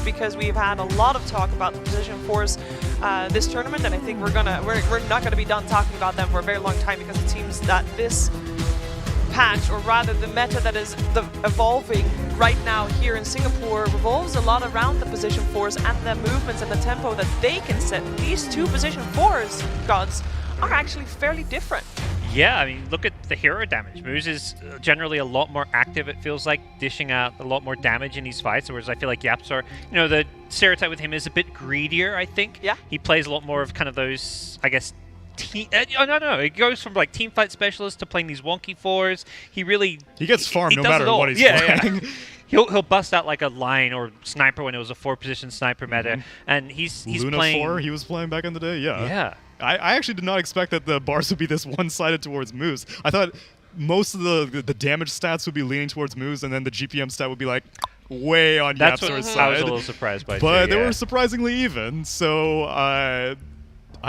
because we've had a lot of talk about the Position 4s this tournament, and I think we're not gonna be done talking about them for a very long time, because it seems that this patch, or rather the meta that is evolving right now here in Singapore, revolves a lot around the Position 4s and the movements and the tempo that they can set. These two Position 4s, gods, are actually fairly different. Yeah, I mean, look at the hero damage. Moose is generally a lot more active, it feels like, dishing out a lot more damage in these fights, whereas I feel like Yapstar, you know, the stereotype with him is a bit greedier, I think. Yeah. He plays a lot more of kind of those, I guess, no. It goes from like team fight specialist to playing these wonky 4s. He gets farmed no matter what he's playing. Yeah. He'll bust out like a line or sniper when it was a 4-position sniper meta, and he's Luna playing 4 he was playing back in the day. Yeah. I actually did not expect that the bars would be this one-sided towards Moose. I thought most of the damage stats would be leaning towards Moose, and then the GPM stat would be like way on Yapstar's side. I was a little surprised by. But they were surprisingly even, so I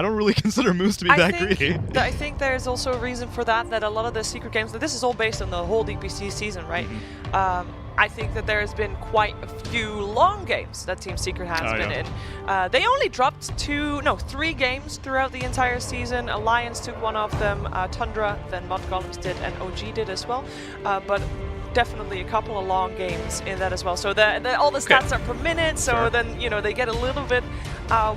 don't really consider Moose to be that greedy. I think there's also a reason for that a lot of the secret games, this is all based on the whole DPC season, right? I think that there has been quite a few long games that Team Secret has been in. They only dropped 3 games throughout the entire season. Alliance took one of them, Tundra, then Mod Golems did, and OG did as well. But definitely a couple of long games in that as well. So all the stats are per minute, so then, you know, they get a little bit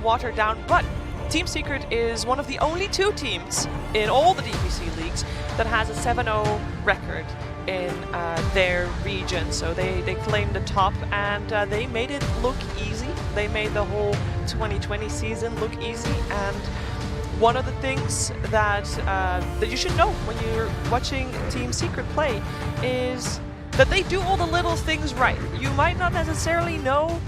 watered down. But Team Secret is one of the only 2 teams in all the DPC leagues that has a 7-0 record in their region. So they claimed the top, and they made it look easy. They made the whole 2020 season look easy. And one of the things that you should know when you're watching Team Secret play is that they do all the little things right. You might not necessarily know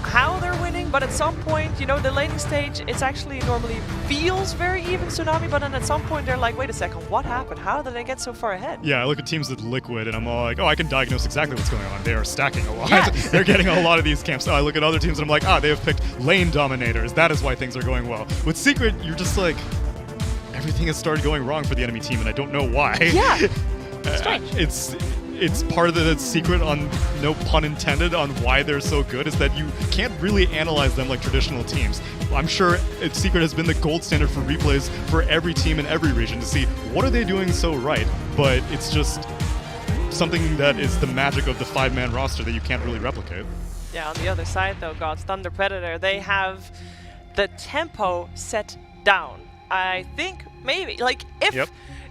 how they're winning, but at some point, you know, the laning stage, it's actually normally feels very even Tsunami, but then at some point they're like, wait a second, what happened? How did they get so far ahead? Yeah, I look at teams with Liquid and I'm all like, oh, I can diagnose exactly what's going on. They are stacking a lot. Yes. They're getting a lot of these camps. I look at other teams and I'm like, they have picked lane dominators. That is why things are going well. With Secret, you're just like, everything has started going wrong for the enemy team and I don't know why. Yeah, strange. It's part of the secret, on no pun intended, on why they're so good, is that you can't really analyze them like traditional teams. I'm sure Secret has been the gold standard for replays for every team in every region to see what are they doing so right, but it's just something that is the magic of the 5-man roster that you can't really replicate. Yeah, on the other side though, Gods, Thunder Predator, they have the tempo set down. I think maybe, like,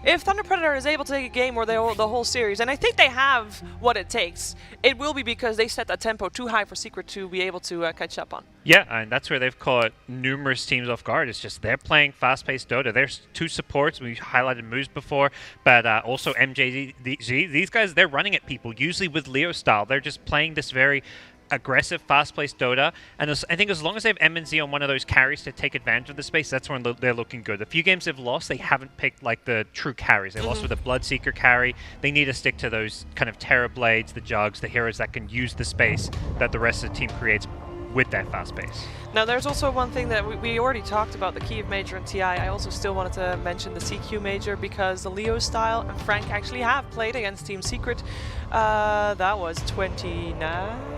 if Thunder Predator is able to take a game or the whole series, and I think they have what it takes, it will be because they set that tempo too high for Secret to be able to catch up on. Yeah, and that's where they've caught numerous teams off guard. It's just they're playing fast-paced Dota. There's 2 supports. We highlighted Moose before, but also MJZ. These guys, they're running at people, usually with Leo style. They're just playing this very aggressive, fast-paced Dota, and I think as long as they have M&Z on one of those carries to take advantage of the space, that's when they're looking good. The few games they've lost, they haven't picked like the true carries. They lost with a Bloodseeker carry. They need to stick to those kind of Terror Blades, the Jugs, the heroes that can use the space that the rest of the team creates with that fast pace. Now there's also one thing that we already talked about, the Kiev Major and TI. I also still wanted to mention the CQ Major because the Leo Style and Frank actually have played against Team Secret. That was 2019.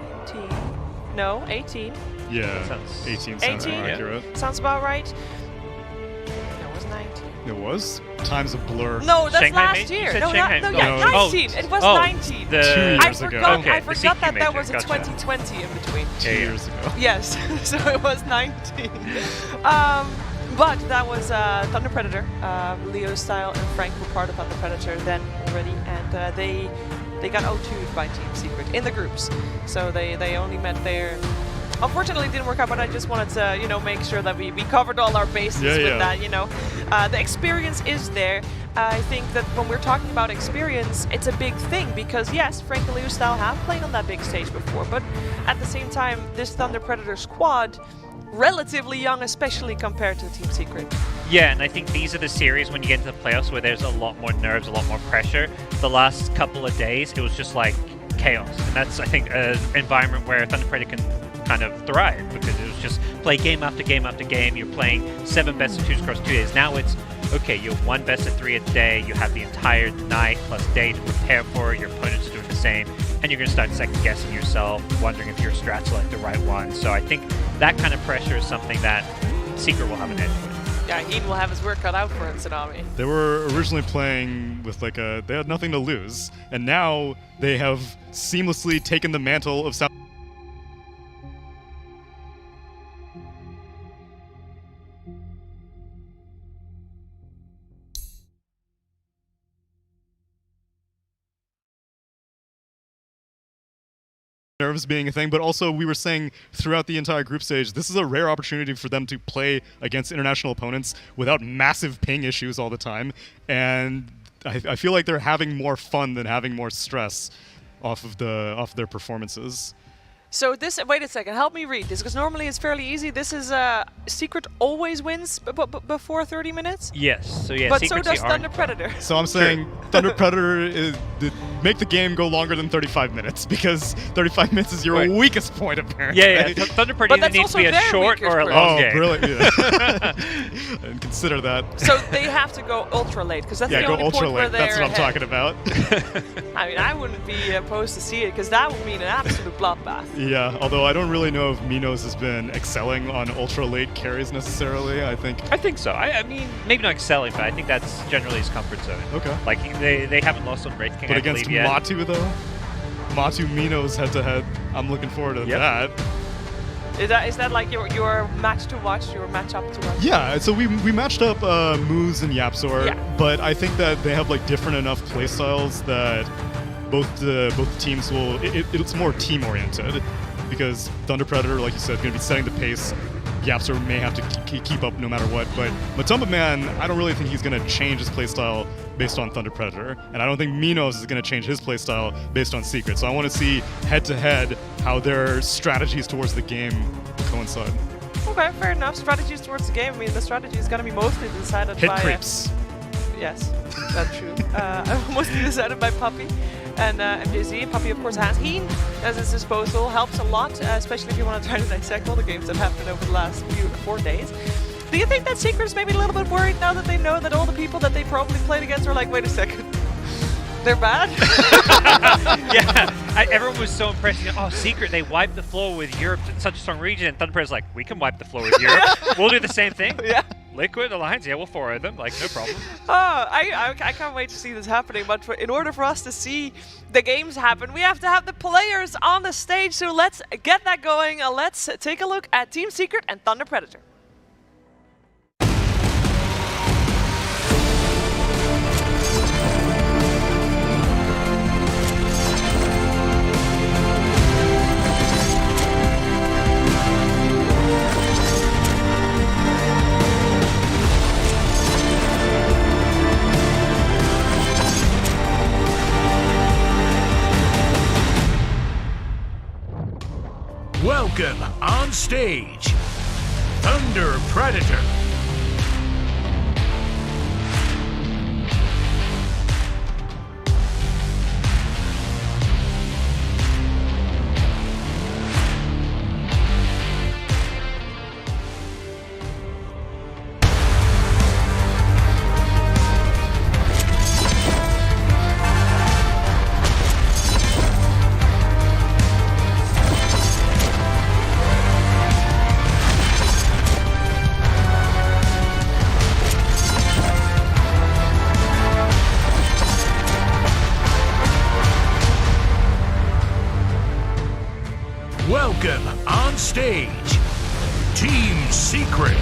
No, 18. Yeah, 18 sounds more accurate. Sounds about right. No, it was 19. It was? Time's a blur. No, that's Shanghai last year. No, Shanghai? no, No. 19. It was 19. 2 years ago. Okay, I forgot that major. was a Gotcha. 2020 in between. 2 years ago. Yes, so it was 19. But that was Thunder Predator. Leo Style and Frank were part of Thunder Predator then already, and they got 0-2'd by Team Secret in the groups. So they only met there. Unfortunately, it didn't work out, but I just wanted to, you know, make sure that we covered all our bases with that, you know. The experience is there. I think that when we're talking about experience, it's a big thing because, yes, Frank and Leo Style have played on that big stage before, but at the same time, this Thunder Predator squad, relatively young, especially compared to Team Secret. Yeah, and I think these are the series when you get into the playoffs where there's a lot more nerves, a lot more pressure. The last couple of days, it was just like chaos, and that's, I think, an environment where Thunder Predator can kind of thrive because it was just play game after game after game. You're playing 7 best-of-2s across 2 days. Now it's, okay, you have 1 best-of-3 a day. You have the entire night plus day to prepare for. Your opponents are doing the same, and you're going to start second-guessing yourself, wondering if your strat select the right one. So I think that kind of pressure is something that Secret will have an edge with. Yeah, Heat will have his work cut out for him, Tsunami. They were originally playing with they had nothing to lose, and now they have seamlessly taken the mantle of South. Nerves being a thing, but also we were saying throughout the entire group stage, this is a rare opportunity for them to play against international opponents without massive ping issues all the time, and I feel like they're having more fun than having more stress off of their performances. So this, wait a second, help me read this, because normally it's fairly easy. This is Secret always wins before 30 minutes? Yes, so yeah, but Secret's so does the Thunder Predator. So I'm saying Thunder Predator make the game go longer than 35 minutes, because 35 minutes is your weakest point, apparently. Yeah, Thunder Predator needs to be a short or a long game. Oh, brilliant. Yeah. And consider that. So they have to go ultra late, because that's the only ultra point late. where they're That's what I'm talking about. I mean, I wouldn't be opposed to see it, because that would mean an absolute bloodbath. Yeah, although I don't really know if Minos has been excelling on ultra late carries necessarily. I think so. I mean, maybe not excelling, but I think that's generally his comfort zone. Okay. Like they haven't lost on Wraith King, but against Matu though, Matu Minos head to head. I'm looking forward to that. Is that like your match to watch, your match up to watch? Yeah, so we matched up Moose and Yapzor, but I think that they have like different enough playstyles that both the teams will. It's more team oriented, because Thunder Predator, like you said, is going to be setting the pace. Yapzor may have to keep up no matter what, but Matumba Man, I don't really think he's going to change his playstyle based on Thunder Predator, and I don't think Minos is going to change his playstyle based on Secret. So I want to see head-to-head how their strategies towards the game coincide. Okay, fair enough. Strategies towards the game. I mean, the strategy is going to be mostly decided by... Hit creeps. Yes, that's true. Mostly decided by Puppey and MJZ. Puppey, of course, has Heen at his disposal. Helps a lot, especially if you want to try to dissect all the games that happened over the last 4 days. Do you think that Secret is maybe a little bit worried now that they know that all the people that they probably played against are like, wait a second, they're bad? Yeah, everyone was so impressed. You know, oh, Secret, they wiped the floor with Europe in such a strong region. And Thunder Predator's like, we can wipe the floor with Europe. We'll do the same thing. Yeah. Liquid Alliance, yeah, we'll forward them, like, no problem. Oh, I can't wait to see this happening, but in order for us to see the games happen, we have to have the players on the stage, so let's get that going. Let's take a look at Team Secret and Thunder Predator. Welcome on stage, Thunder Predator. Welcome on stage, Team Secret.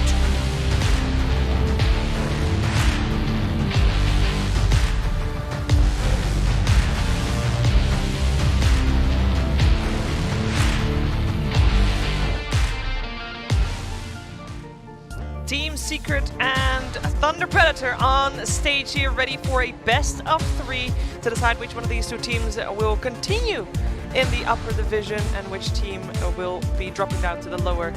Team Secret and Thunder Predator on stage here, ready for a best of 3 to decide which one of these two teams will continue in the upper division and which team will be dropping down to the lower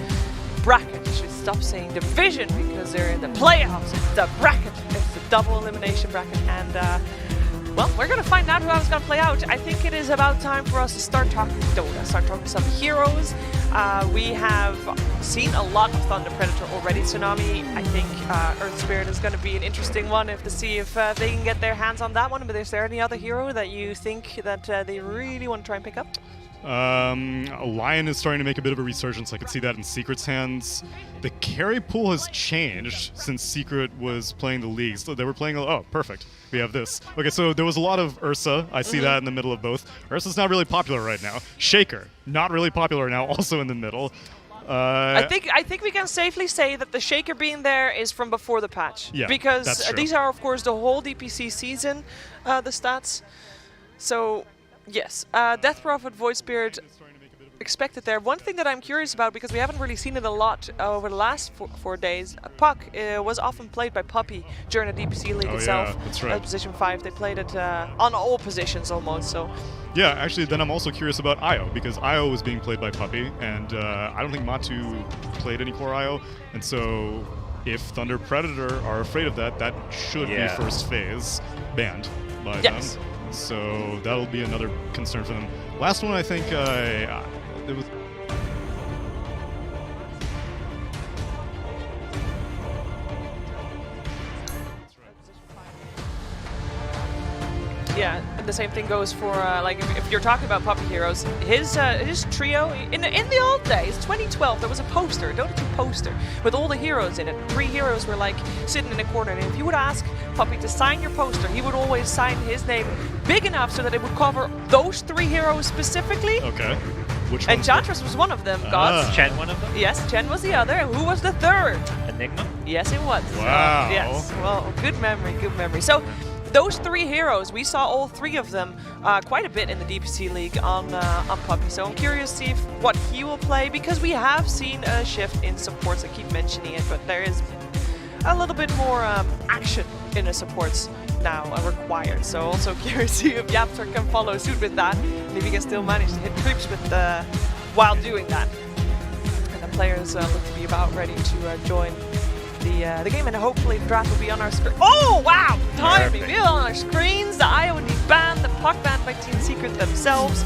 bracket. You should stop saying division because they're in the playoffs. It's the bracket. It's the double elimination bracket. And well, we're going to find out how it's going to play out. I think it is about time for us to start talking Dota, start talking some heroes. We have seen a lot of Thunder Predator already, Tsunami. I think Earth Spirit is going to be an interesting one to see if they can get their hands on that one. But is there any other hero that you think that they really want to try and pick up? Lion is starting to make a bit of a resurgence. I could see that in Secret's hands. The carry pool has changed since Secret was playing the leagues. So they were playing, oh, perfect. We have this. Okay, so there was a lot of Ursa. I see that in the middle of both. Ursa's not really popular right now. Shaker, not really popular now, also in the middle. I think we can safely say that the Shaker being there is from before the patch. Yeah, because that's true. These are, of course, the whole DPC season, the stats. So, yes. Death Prophet, Void Spirit, expected there. One thing that I'm curious about, because we haven't really seen it a lot over the last 4 days, Puck was often played by Puppey during the DPC League itself. Yeah, that's right. Position 5, they played it on all positions almost, so... Yeah, actually, then I'm also curious about Io, because Io was being played by Puppey, and I don't think Matu played any core Io, and so if Thunder Predator are afraid of that, that should be first phase banned by them. So that'll be another concern for them. Last one, I think, it was... Yeah, and the same thing goes for like if you're talking about Puppey heroes, his trio in the old days, 2012, there was a poster, Dota 2 poster with all the heroes in it. 3 heroes were like sitting in a corner, and if you would ask Puppey to sign your poster, he would always sign his name big enough so that it would cover those 3 heroes specifically. Okay. Which one? Enchantress was one of them, Gods. Chen one of them? Yes, Chen was the other. Who was the third? Enigma? Yes, it was. Wow. Yes, well, good memory, good memory. So, those 3 heroes, we saw all 3 of them quite a bit in the DPC League on Puppey. So I'm curious to see what he will play, because we have seen a shift in supports. I keep mentioning it, but there is a little bit more action in the supports now required. So also curious to see if Yapster can follow suit with that, and if he can still manage to hit creeps with while doing that. And the players look to be about ready to join the game, and hopefully the draft will be on our screen. Oh wow! Timing! We're on our screens. The IOD banned, the Puck banned by Team Secret themselves.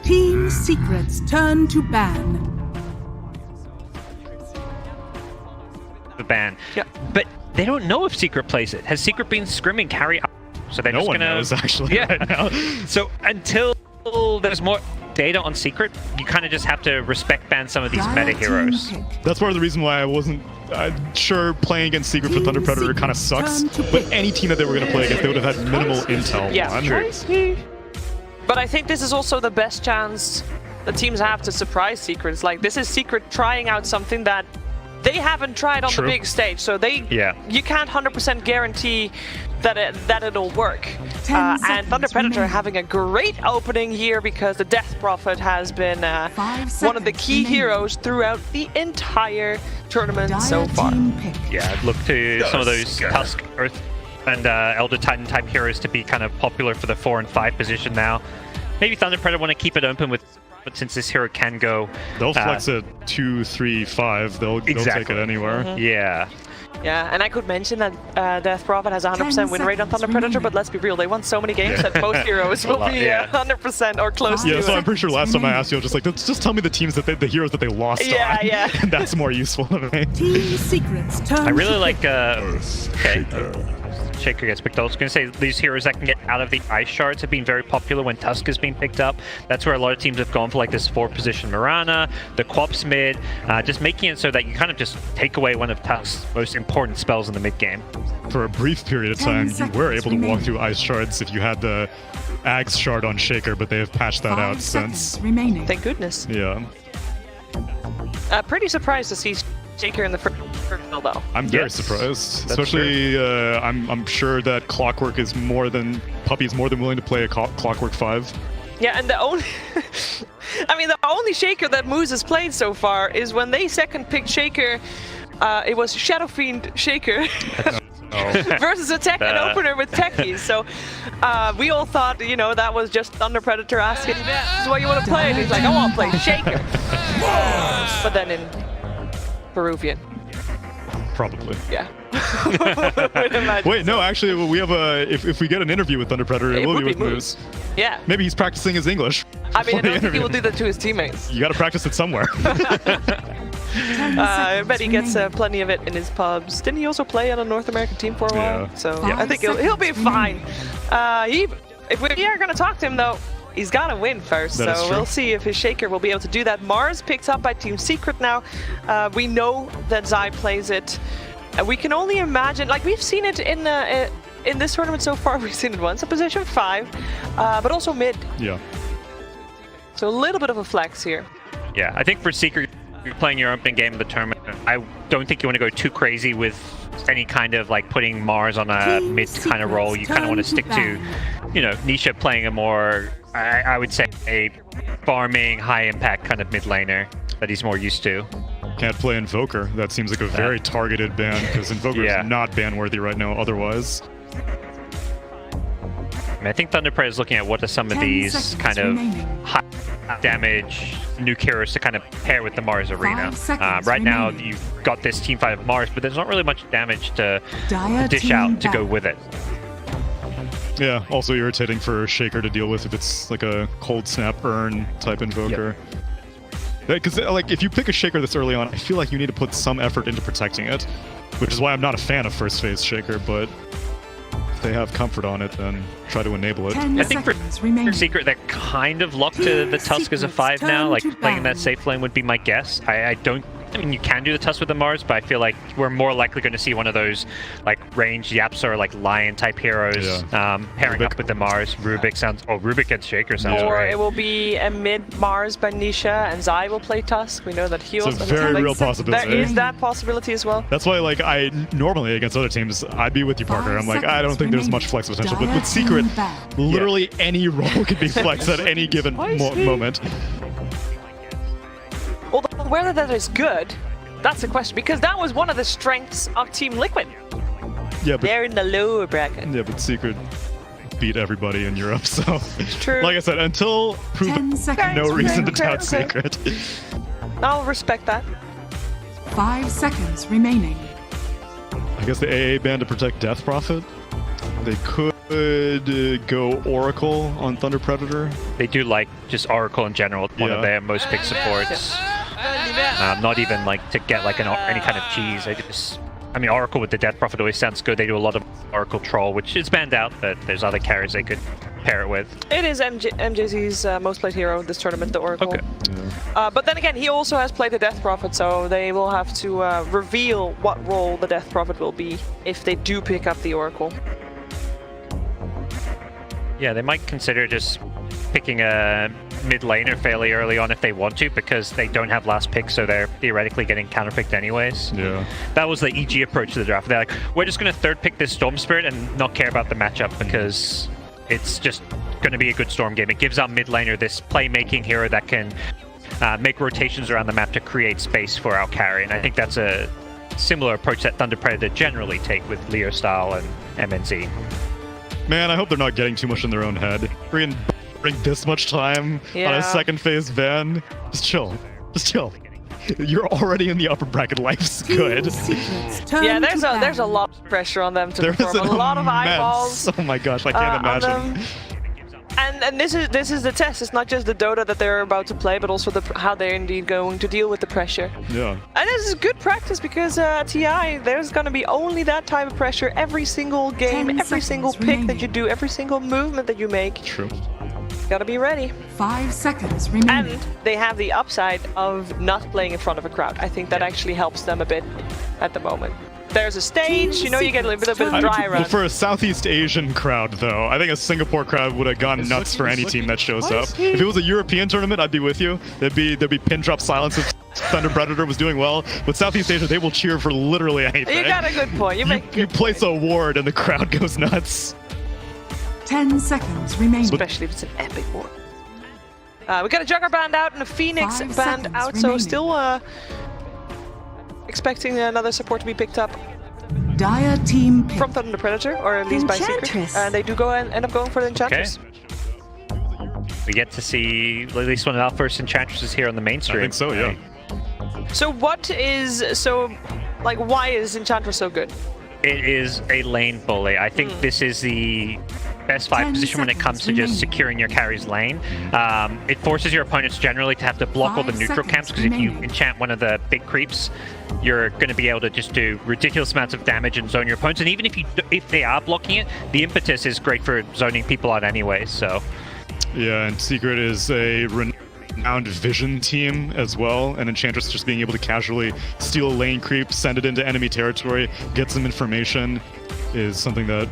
Team Secret's turn to ban. The ban. Yeah. But they don't know if Secret plays it. Has Secret been scrimming carry up? So they're No just one gonna... knows, actually, Yeah. right now. So until there's more data on Secret, you kind of just have to respect ban some of these meta heroes. That's part of the reason why I wasn't sure playing against Secret for Thunder Predator kind of sucks, but any team that they were going to play against, they would have had minimal intel on. But I think this is also the best chance the teams have to surprise Secret. It's like, this is Secret trying out something that they haven't tried on the big stage, so you can't 100% guarantee that it'll work. And Thunder Predator having a great opening here, because the Death Prophet has been one of the key heroes throughout the entire tournament so far. Yeah, look to some of those Tusk, Earth, and Elder Titan type heroes to be kind of popular for the 4 and 5 position now. Maybe Thunder Predator want to keep it open with, but since this hero can go, they'll flex it 2, 3, 5. They'll take it anywhere. Yeah. Yeah, and I could mention that Death Prophet has a 100% win rate on Thunder Predator, but let's be real, they won so many games that most heroes will be 100% or close to it. Yeah, so I'm pretty sure last time I asked you, I was just like, just tell me the teams that the heroes that they lost on. Yeah. And that's more useful to me. Team Secret's turn. I really like Shaker gets picked up. I was going to say, these heroes that can get out of the ice shards have been very popular when Tusk has been picked up. That's where a lot of teams have gone for, like this 4th position Mirana, the Quops mid, just making it so that you kind of just take away one of Tusk's most important spells in the mid game. For a brief period of time, you were able to walk through ice shards if you had the Ags shard on Shaker, but they have patched that out since. Thank goodness. Yeah. Pretty surprised to see Shaker in the first fill, though. I'm very surprised, especially I'm sure that Clockwork is Puppey's more than willing to play a Clockwork 5. Yeah, and the only the only Shaker that Moose has played so far is when they second picked Shaker, it was Shadow Fiend Shaker versus a Tekken opener with Techies. So we all thought, that was just Thunder Predator asking, "This is what you want to play?" And he's like, "I want to play Shaker." But then in Peruvian. Probably. Yeah. Would imagine Wait, no, so. actually, we have a. If we get an interview with Thunder Predator, it will would be be with Moose. Moose. Yeah. Maybe he's practicing his English. I mean, I for the don't think he will interview. do that to his teammates. You got to practice it somewhere. I bet he gets plenty of it in his pubs. Didn't he also play on a North American team for a while? Yeah. So Yeah. I think he'll be fine. If we are going to talk to him, though, he's got to win first. That is So true. we'll see if his Shaker will be able to do that. Mars picked up by Team Secret now. We know that Zai plays it. We can only imagine, like we've seen it in this tournament so far. We've seen it once at position 5, but also mid. Yeah. So a little bit of a flex here. Yeah, I think for Secret, you're playing your opening game of the tournament. I don't think you want to go too crazy with any kind of like putting Mars on a Team mid kind of role. You kind of want to stick to, you know, Nisha playing a more, I would say, a farming, high impact kind of mid laner that he's more used to. Can't play Invoker. That seems like a very targeted ban because Invoker Yeah. is not ban worthy right now. Otherwise, I mean, I think Thunder Prey is looking at what are some of 10 these seconds kind of remaining. high damage nuke heroes to kind of pair with the Mars arena. 5 seconds Right now, remaining. you've got this team fight of Mars, but there's not really much damage to Dire dish team out to go back. with it. yeah. Also irritating for Shaker to deal with if it's like a cold snap burn type Invoker. Because like if you pick a Shaker this early on, I feel like you need to put some effort into protecting it, which is why I'm not a fan of first phase Shaker. But if they have comfort on it, then try to enable it. 10 I think for seconds remaining. Secret, they're kind of locked to the Tusk as a 5 now. Turn Like to playing that ban. safe lane would be my guess. I mean, you can do the Tusk with the Mars, but I feel like we're more likely going to see one of those like ranged Yaps or like Lion type heroes pairing up Rubik. with the Mars. Rubik sounds. Oh, Rubik and Shaker sounds Or right. it will be a mid Mars by Nisha and Zai will play Tusk. We know that he It's a also very like, real possibility. There is that possibility as well. That's why, like, I normally against other teams, I'd be with you, Parker. 5 I'm like, I don't seconds think there's remaining. much flex potential, but Dire with Secret, team back. literally any role can be flexed at any given moment. Although whether that is good, that's the question, because that was one of the strengths of Team Liquid. Yeah, but They're in the lower bracket. yeah, but Secret beat everybody in Europe, so True. like I said, until 10 proven, seconds. no reason to okay, doubt okay. Secret. I'll respect that. 5 seconds remaining. I guess the AA ban to protect Death Prophet. They could go Oracle on Thunder Predator. They do like just Oracle in general. One Yeah. of their most picked supports. Not even like to get like any kind of cheese. I mean, Oracle with the Death Prophet always sounds good. They do a lot of Oracle Troll, which is banned out, but there's other carries they could pair it with. It is MJZ's most played hero this tournament, the Oracle. Okay. But then again, he also has played the Death Prophet, so they will have to reveal what role the Death Prophet will be if they do pick up the Oracle. Yeah, they might consider just picking a mid laner fairly early on if they want to, because they don't have last pick, so they're theoretically getting counterpicked anyways. Yeah. That was the EG approach to the draft. They're like, we're just going to third pick this Storm Spirit and not care about the matchup because it's just going to be a good Storm game. It gives our mid laner this playmaking hero that can make rotations around the map to create space for our carry, and I think that's a similar approach that Thunder Predator generally take with Leo Style and MNZ. Man, I hope they're not getting too much in their own head. Bring this much time on Yeah. a second phase ban. Just chill. Just chill. You're already in the upper bracket. Life's good. Team Secrets turn Yeah, to there's a ban. lot of pressure on them to There is perform. A lot of immense- eyeballs. Oh my gosh, I can't on imagine. them. And this is the test. It's not just the Dota that they're about to play, but also how they're indeed going to deal with the pressure. Yeah. And this is good practice because TI, there's going to be only that type of pressure every single game, 10 every single seconds pick that remaining. you do, every single movement that you make. True. Gotta be ready. 5 seconds And remaining. they have the upside of not playing in front of a crowd. I think that actually helps them a bit at the moment. There's a stage, you know, you get a little bit of dry run. For a Southeast Asian crowd, though, I think a Singapore crowd would have gone nuts for any team that shows up. If it was a European tournament, I'd be with you. There'd be pin drop silence if Thunder Predator was doing well. But Southeast Asia, they will cheer for literally anything. You got a good point. You make a You good place a ward and the crowd goes nuts. 10 seconds remaining. especially if it's an epic war. We got a Jugger band out and a Phoenix 5 band seconds out, so remaining. still expecting another support to be picked up Dire team pick. from Thunder Predator, or at least by Secret. Enchantress. And they do go and end up going for the Enchantress. We get to see at least one of our first Enchantresses here on the main I stream. think so, yeah. So what is Like, why is Enchantress so good? It is a lane bully. I think this is the best fight position when it comes to just securing your carry's lane. It forces your opponents generally to have to block all the neutral camps, because if you enchant one of the big creeps, you're going to be able to just do ridiculous amounts of damage and zone your opponents. And even if they are blocking it, the impetus is great for zoning people out anyway. So yeah, and Secret is a renowned vision team as well, and Enchantress just being able to casually steal a lane creep, send it into enemy territory, get some information is something that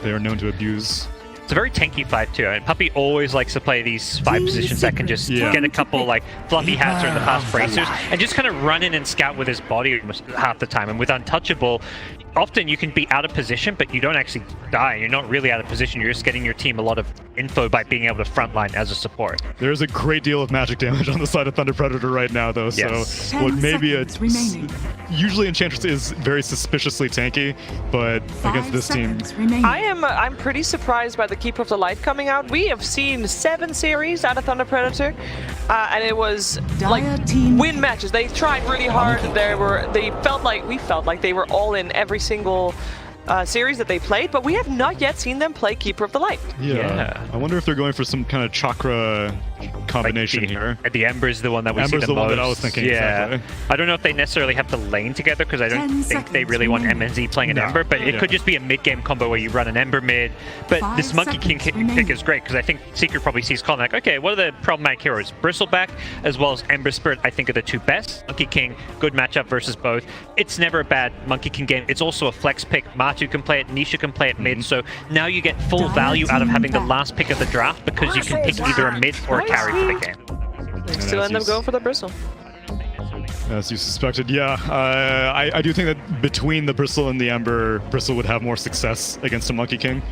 they are known to abuse. it's a very tanky fight too, and Puppy always likes to play these fight positions that can just get a couple like fluffy hats or in the past bracers and just kind of run in and scout with his body half the time. And with Untouchable, often you can be out of position, but you don't actually die. You're not really out of position. You're just getting your team a lot of info by being able to frontline as a support. There's a great deal of magic damage on the side of Thunder Predator right now, though. Yes. So what maybe usually Enchantress is very suspiciously tanky, but against this team, I'm pretty surprised by the Keeper of the Light coming out. We have seen 7 series out of Thunder Predator, and it was like win matches. They tried really hard. We felt like they were all in every single series that they played, but we have not yet seen them play Keeper of the Light. Yeah. I wonder if they're going for some kind of chakra combination here. The Ember is the one that we see Ember's the most. one that I was thinking. Yeah. Exactly. I don't know if they necessarily have to lane together, because I don't think they really want MNZ playing an Ember, but it could just be a mid-game combo where you run an Ember mid. But this Monkey King pick is great, because I think Secret probably sees Colin like, okay, what are the problematic heroes? Bristleback as well as Ember Spirit, I think, are the two best. Monkey King, good matchup versus both. It's never a bad Monkey King game. It's also a flex pick. Matu can play it, Nisha can play it mid, so now you get full value out of having the last pick of the draft, because you can pick either a mid or a carry for the game. They still end up going for the Bristle. As you suspected, yeah. I do think that between the Bristle and the Ember, Bristle would have more success against a Monkey King.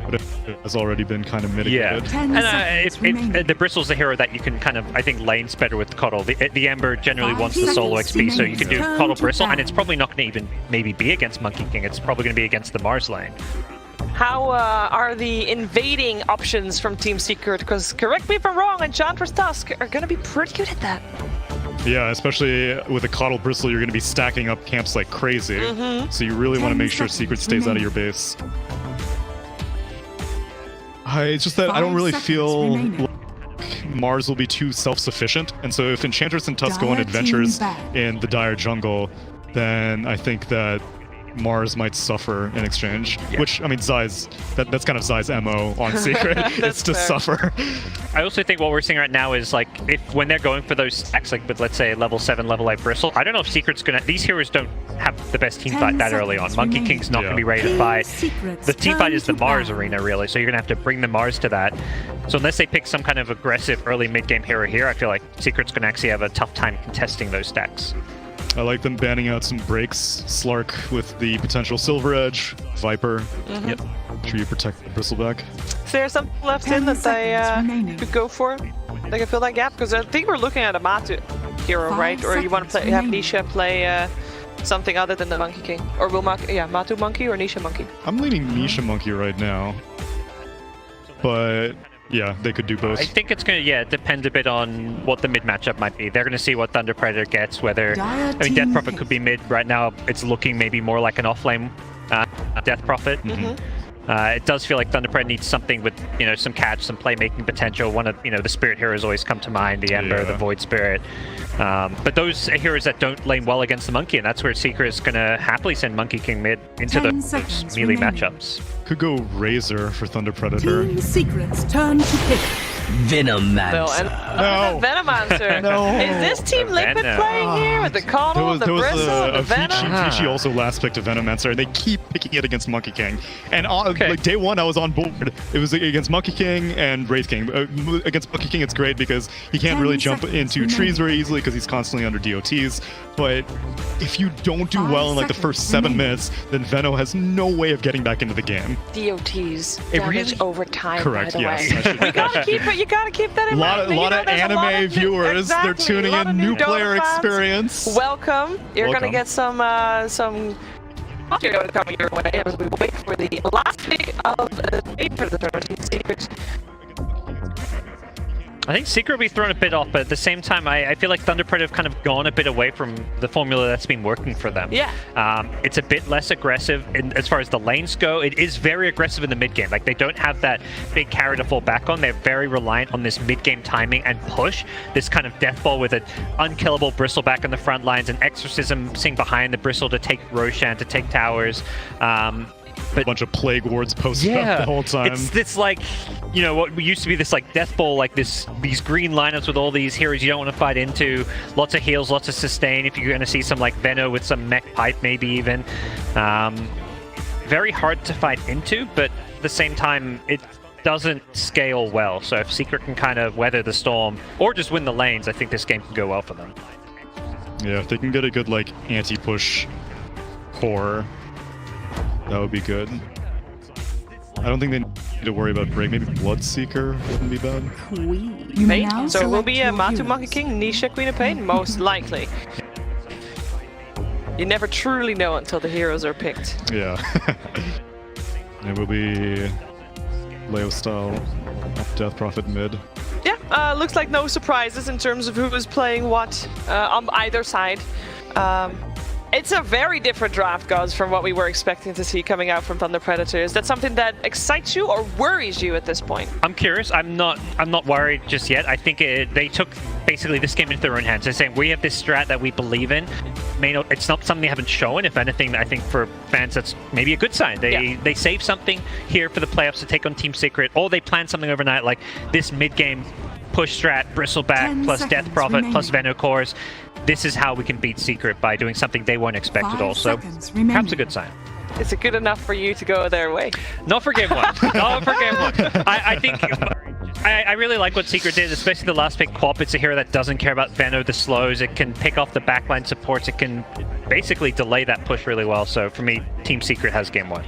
But it has already been kind of mitigated. Yeah. And the Bristle's the hero that you can kind of, I think, lanes better with Coddle. The Ember generally wants the solo XP, so you can do Coddle Bristle, and it's probably not going to even maybe be against Monkey King. It's probably going to be against the Mars lane. How are the invading options from Team Secret? Because correct me if I'm wrong, Enchantress Tusk are going to be pretty good at that. Yeah, especially with a Coddle Bristle, you're going to be stacking up camps like crazy. So you really want to make sure Secret stays out of your base. It's just that I don't really feel like Mars will be too self-sufficient. And so if Enchantress and Tusk go on adventures in the Dire jungle, then I think that Mars might suffer in exchange, which, I mean, that's kind of Zai's MO on Secret. It's to suffer. I also think what we're seeing right now is, like, when they're going for those stacks, like with, let's say, level 7, level 8 Bristle, I don't know if Secret's gonna, these heroes don't have the best team fight that early on. Monkey King's not gonna be ready to fight. The team fight is the Mars arena, really, so you're gonna have to bring the Mars to that. So unless they pick some kind of aggressive early mid-game hero here, I feel like Secret's gonna actually have a tough time contesting those stacks. I like them banning out some breaks. Slark with the potential Silver Edge, Viper. Yep. Sure you protect the Bristleback. Is there something left in that they could go for? They can fill that gap? Because I think we're looking at a Matu hero, right? Or you want to have Nisha play something other than the Monkey King? Or will Matu Monkey or Nisha Monkey? I'm leaning Nisha Monkey right now. But yeah, they could do both. I think it's going to, depend a bit on what the mid matchup might be. They're going to see what Thunder Predator gets, whether, I mean, Death Prophet could be mid. Right now, it's looking maybe more like an off-lane Death Prophet. It does feel like Thunder Predator needs something with, some catch, some playmaking potential. One of, the Spirit heroes always come to mind, the Ember, the Void Spirit. But those are heroes that don't lane well against the Monkey, and that's where Secret is going to happily send Monkey King mid into those melee matchups. Could go Razor for Thunder Predator. Team Secret's turn to pick. Venomancer. No. Venomancer. No. Is this Team Liquid playing here with the Coddle, the Bristle, the Venom? Vici also last picked a Venomancer, and they keep picking it against Monkey King. And like day one, I was on board. It was against Monkey King and Wraith King. Against Monkey King, it's great because he can't really jump into trees very easily because he's constantly under DOTs. But if you don't do well in like the first 7 minutes, then Veno has no way of getting back into the game. DOTs. Damage over time. Correct. By the Yes. way. We gotta keep it. You gotta keep that in mind. A lot of anime viewers. Exactly, they're tuning in. New player experience. Welcome. You're gonna get some. You're coming your way as we wait for the last pick of the day for the tournament. Secrets. I think Secret will be thrown a bit off, but at the same time, I feel like Thunder Predator have kind of gone a bit away from the formula that's been working for them. Yeah. It's a bit less aggressive as far as the lanes go. It is very aggressive in the mid game. Like, they don't have that big carry to fall back on. They're very reliant on this mid game timing and push. This kind of death ball with an unkillable Bristle back on the front lines, and Exorcism sitting behind the Bristle to take Roshan, to take towers. But a bunch of plague wards posted up the whole time. It's like, you know, what used to be this like death bowl, like these green lineups with all these heroes you don't want to fight into. Lots of heals, lots of sustain. If you're going to see some like Veno with some mech pipe, maybe even. Very hard to fight into, but at the same time, it doesn't scale well. So if Secret can kind of weather the storm or just win the lanes, I think this game can go well for them. Yeah, if they can get a good like anti-push core, that would be good. I don't think they need to worry about break. Maybe Bloodseeker wouldn't be bad. Pain? So it will be a Matu Monkey King, Nisha Queen of Pain? Most likely. You never truly know until the heroes are picked. Yeah. It will be Leo style, Death Prophet mid. Yeah, looks like no surprises in terms of who is playing what on either side. It's a very different draft, guys, from what we were expecting to see coming out from Thunder Predator. Is that something that excites you or worries you at this point? I'm curious. I'm not worried just yet. I think they took basically this game into their own hands. They're saying we have this strat that we believe in. It's not something they haven't shown. If anything, I think for fans that's maybe a good sign. They save something here for the playoffs to take on Team Secret, or they plan something overnight like this mid-game push strat, Bristleback plus Death Prophet plus Veno cores. This is how we can beat Secret by doing something they weren't expected also. Perhaps a good sign. Is it good enough for you to go their way? Not for game one. Not for game one. I think I really like what Secret did, especially the last pick Quap. It's a hero that doesn't care about Veno, the slows. It can pick off the backline supports. It can basically delay that push really well. So for me, Team Secret has game one.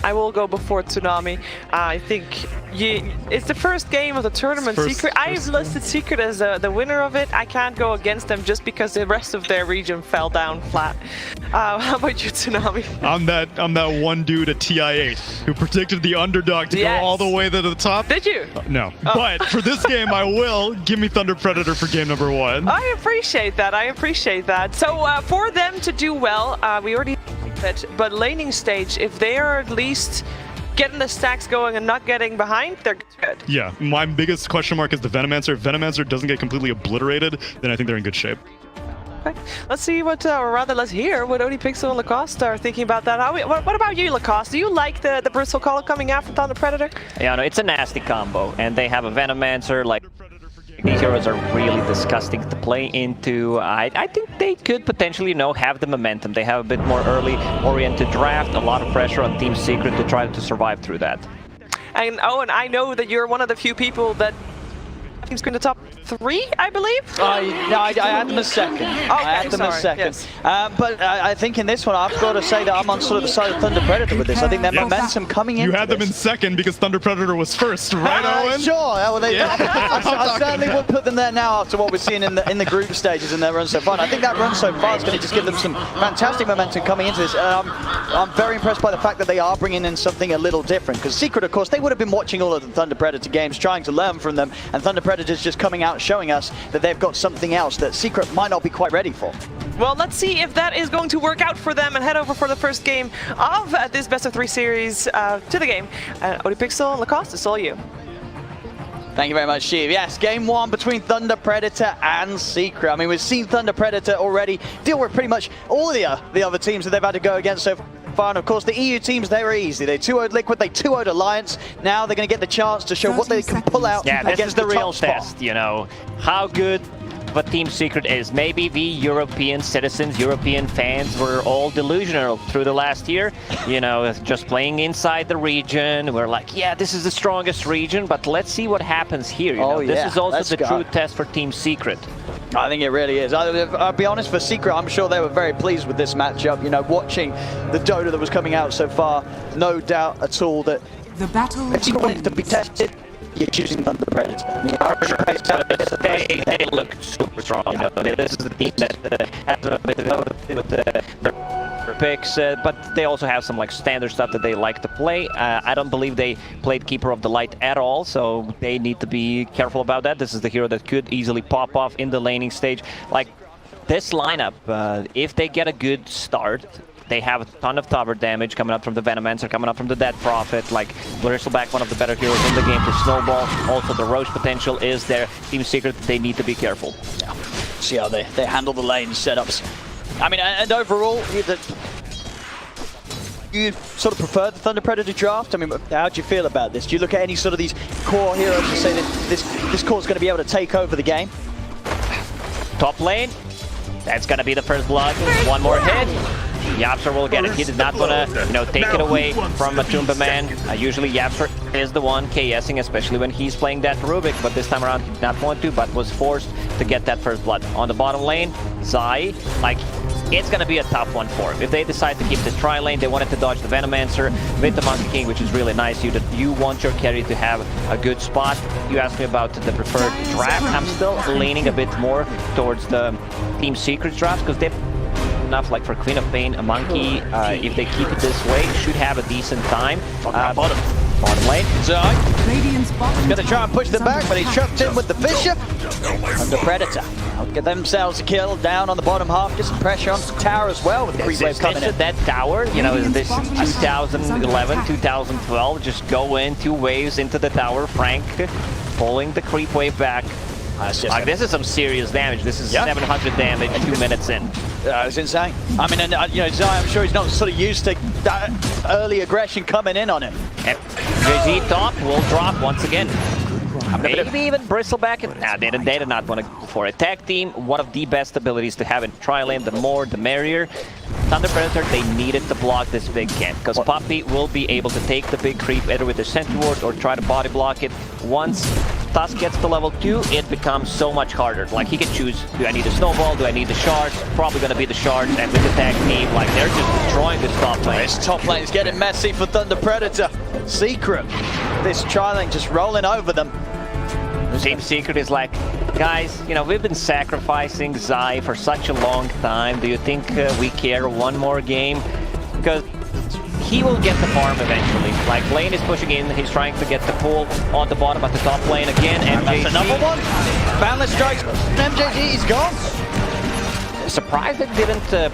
I will go before Tsunami. I think it's the first game of the tournament. Secret. I've listed Secret as the winner of it. I can't go against them just because the rest of their region fell down flat. How about you, Tsunami? I'm that one dude at TI8 who predicted the underdog to go all the way to the top. Did you? No. Oh. But for this game, I will. Give me Thunder Predator for game number 1. I appreciate that. I appreciate that. So for them to do well, we already it, but laning stage, if they are at least getting the stacks going and not getting behind, they're good. Yeah, my biggest question mark is the Venomancer. If Venomancer doesn't get completely obliterated, then I think they're in good shape. Okay. Let's see what, or rather let's hear what ODPixel and Lacoste are thinking about that. What about you, Lacoste? Do you like the Bristle Collar coming out from Thunder Predator? Yeah, no, it's a nasty combo, and they have a Venomancer, like, these heroes are really disgusting to play into. I think they could potentially, have the momentum. They have a bit more early-oriented draft, a lot of pressure on Team Secret to try to survive through that. And Owen, I know that you're one of the few people that team's going to top 3, I believe? No, I had them as second. Okay, I had them as second. Yes. But I think in this one, I've got to say that I'm on sort of the side of Thunder Predator with this. I think their momentum coming in. You had them in second because Thunder Predator was first, right, Owen? Sure. Well, I certainly would put them there now after what we're seeing in the group stages and their run so far. And I think that run so far is going to just give them some fantastic momentum coming into this. I'm very impressed by the fact that they are bringing in something a little different. Because Secret, of course, they would have been watching all of the Thunder Predator games, trying to learn from them. And Thunder Predator's just coming out showing us that they've got something else that Secret might not be quite ready for. Well, let's see if that is going to work out for them and head over for the first game of this best of 3 series to the game. ODPixel, Lacoste, it's all you. Thank you very much, Sheev. Yes, game 1 between Thunder Predator and Secret. I mean, we've seen Thunder Predator already deal with pretty much all the other teams that they've had to go against so far. And of course, the EU teams, they were easy. They 2-0'd Liquid, they 2-0'd Alliance. Now they're going to get the chance to show what they can pull out against the real test, how good but Team Secret is. Maybe we European citizens, European fans were all delusional through the last year, just playing inside the region. We're like, yeah, this is the strongest region, but let's see what happens here. This is also the true test for Team Secret. I think it really is. I'll be honest, for Secret, I'm sure they were very pleased with this matchup. Watching the Dota that was coming out so far, no doubt at all that the battle Secret wanted to be tested. you're choosing Thunder Predators. I mean, they look super strong. You know, this is the team that has a bit of with picks, but they also have some like standard stuff that they like to play. I don't believe they played Keeper of the Light at all, so they need to be careful about that. This is the hero that could easily pop off in the laning stage. Like this lineup, if they get a good start, they have a ton of tower damage coming up from the Venomancer, coming up from the Dead Prophet, like Bristleback, one of the better heroes in the game for Snowball. Also the Roche potential is there. Team Secret, they need to be careful. Yeah. See how they handle the lane setups. I mean, and overall, you sort of prefer the Thunder Predator draft? I mean, how do you feel about this? Do you look at any sort of these core heroes and say that this core is going to be able to take over the game? Top lane, that's going to be the first blood. One more hit. Yapster will get it. He did not want to, take it away from a Tumba man. Usually Yapster is the one KSing, especially when he's playing that Rubik, but this time around he did not want to, but was forced to get that first blood. On the bottom lane, Zai, it's going to be a tough one for him. If they decide to keep this tri lane, they wanted to dodge the Venomancer with the Monkey King, which is really nice. You want your carry to have a good spot. You asked me about the preferred draft. I'm still leaning a bit more towards the Team Secrets draft, because they've enough, like for Queen of Pain, a Monkey, if they keep it this way, should have a decent time. Bottom lane, Zai. He's gonna try and push them back, but he's trapped in with the Fisher. And the Predator. Get themselves a kill down on the bottom half, get some pressure on the tower as well with the creep wave coming in. That tower, is this 2011, 2012, just go in 2 waves into the tower, Frank pulling the creep wave back. This is some serious damage. This is 700 damage 2 minutes in. It's insane. I mean, and Zai, I'm sure he's not sort of used to that early aggression coming in on him. JZ top will drop once again. Maybe even Bristleback. They did not want to go for a tag team. One of the best abilities to have in tri-lane, the more the merrier. Thunder Predator, they needed to block this big camp, because Puppey will be able to take the big creep either with the Sentry Ward or try to body block it. Once Tusk gets to level 2, it becomes so much harder. Like, he can choose, do I need a snowball, do I need the shards? Probably going to be the shards, and with the tag team, they're just destroying this top lane. This top lane is getting messy for Thunder Predator. Secret, this tri-lane just rolling over them. Team Secret is like, guys, we've been sacrificing Zai for such a long time. Do you think we care one more game? Because he will get the farm eventually. Like, lane is pushing in, he's trying to get the pull on the bottom at the top lane again. And that's another one. Boundless strikes. MJG is gone. Surprised it didn't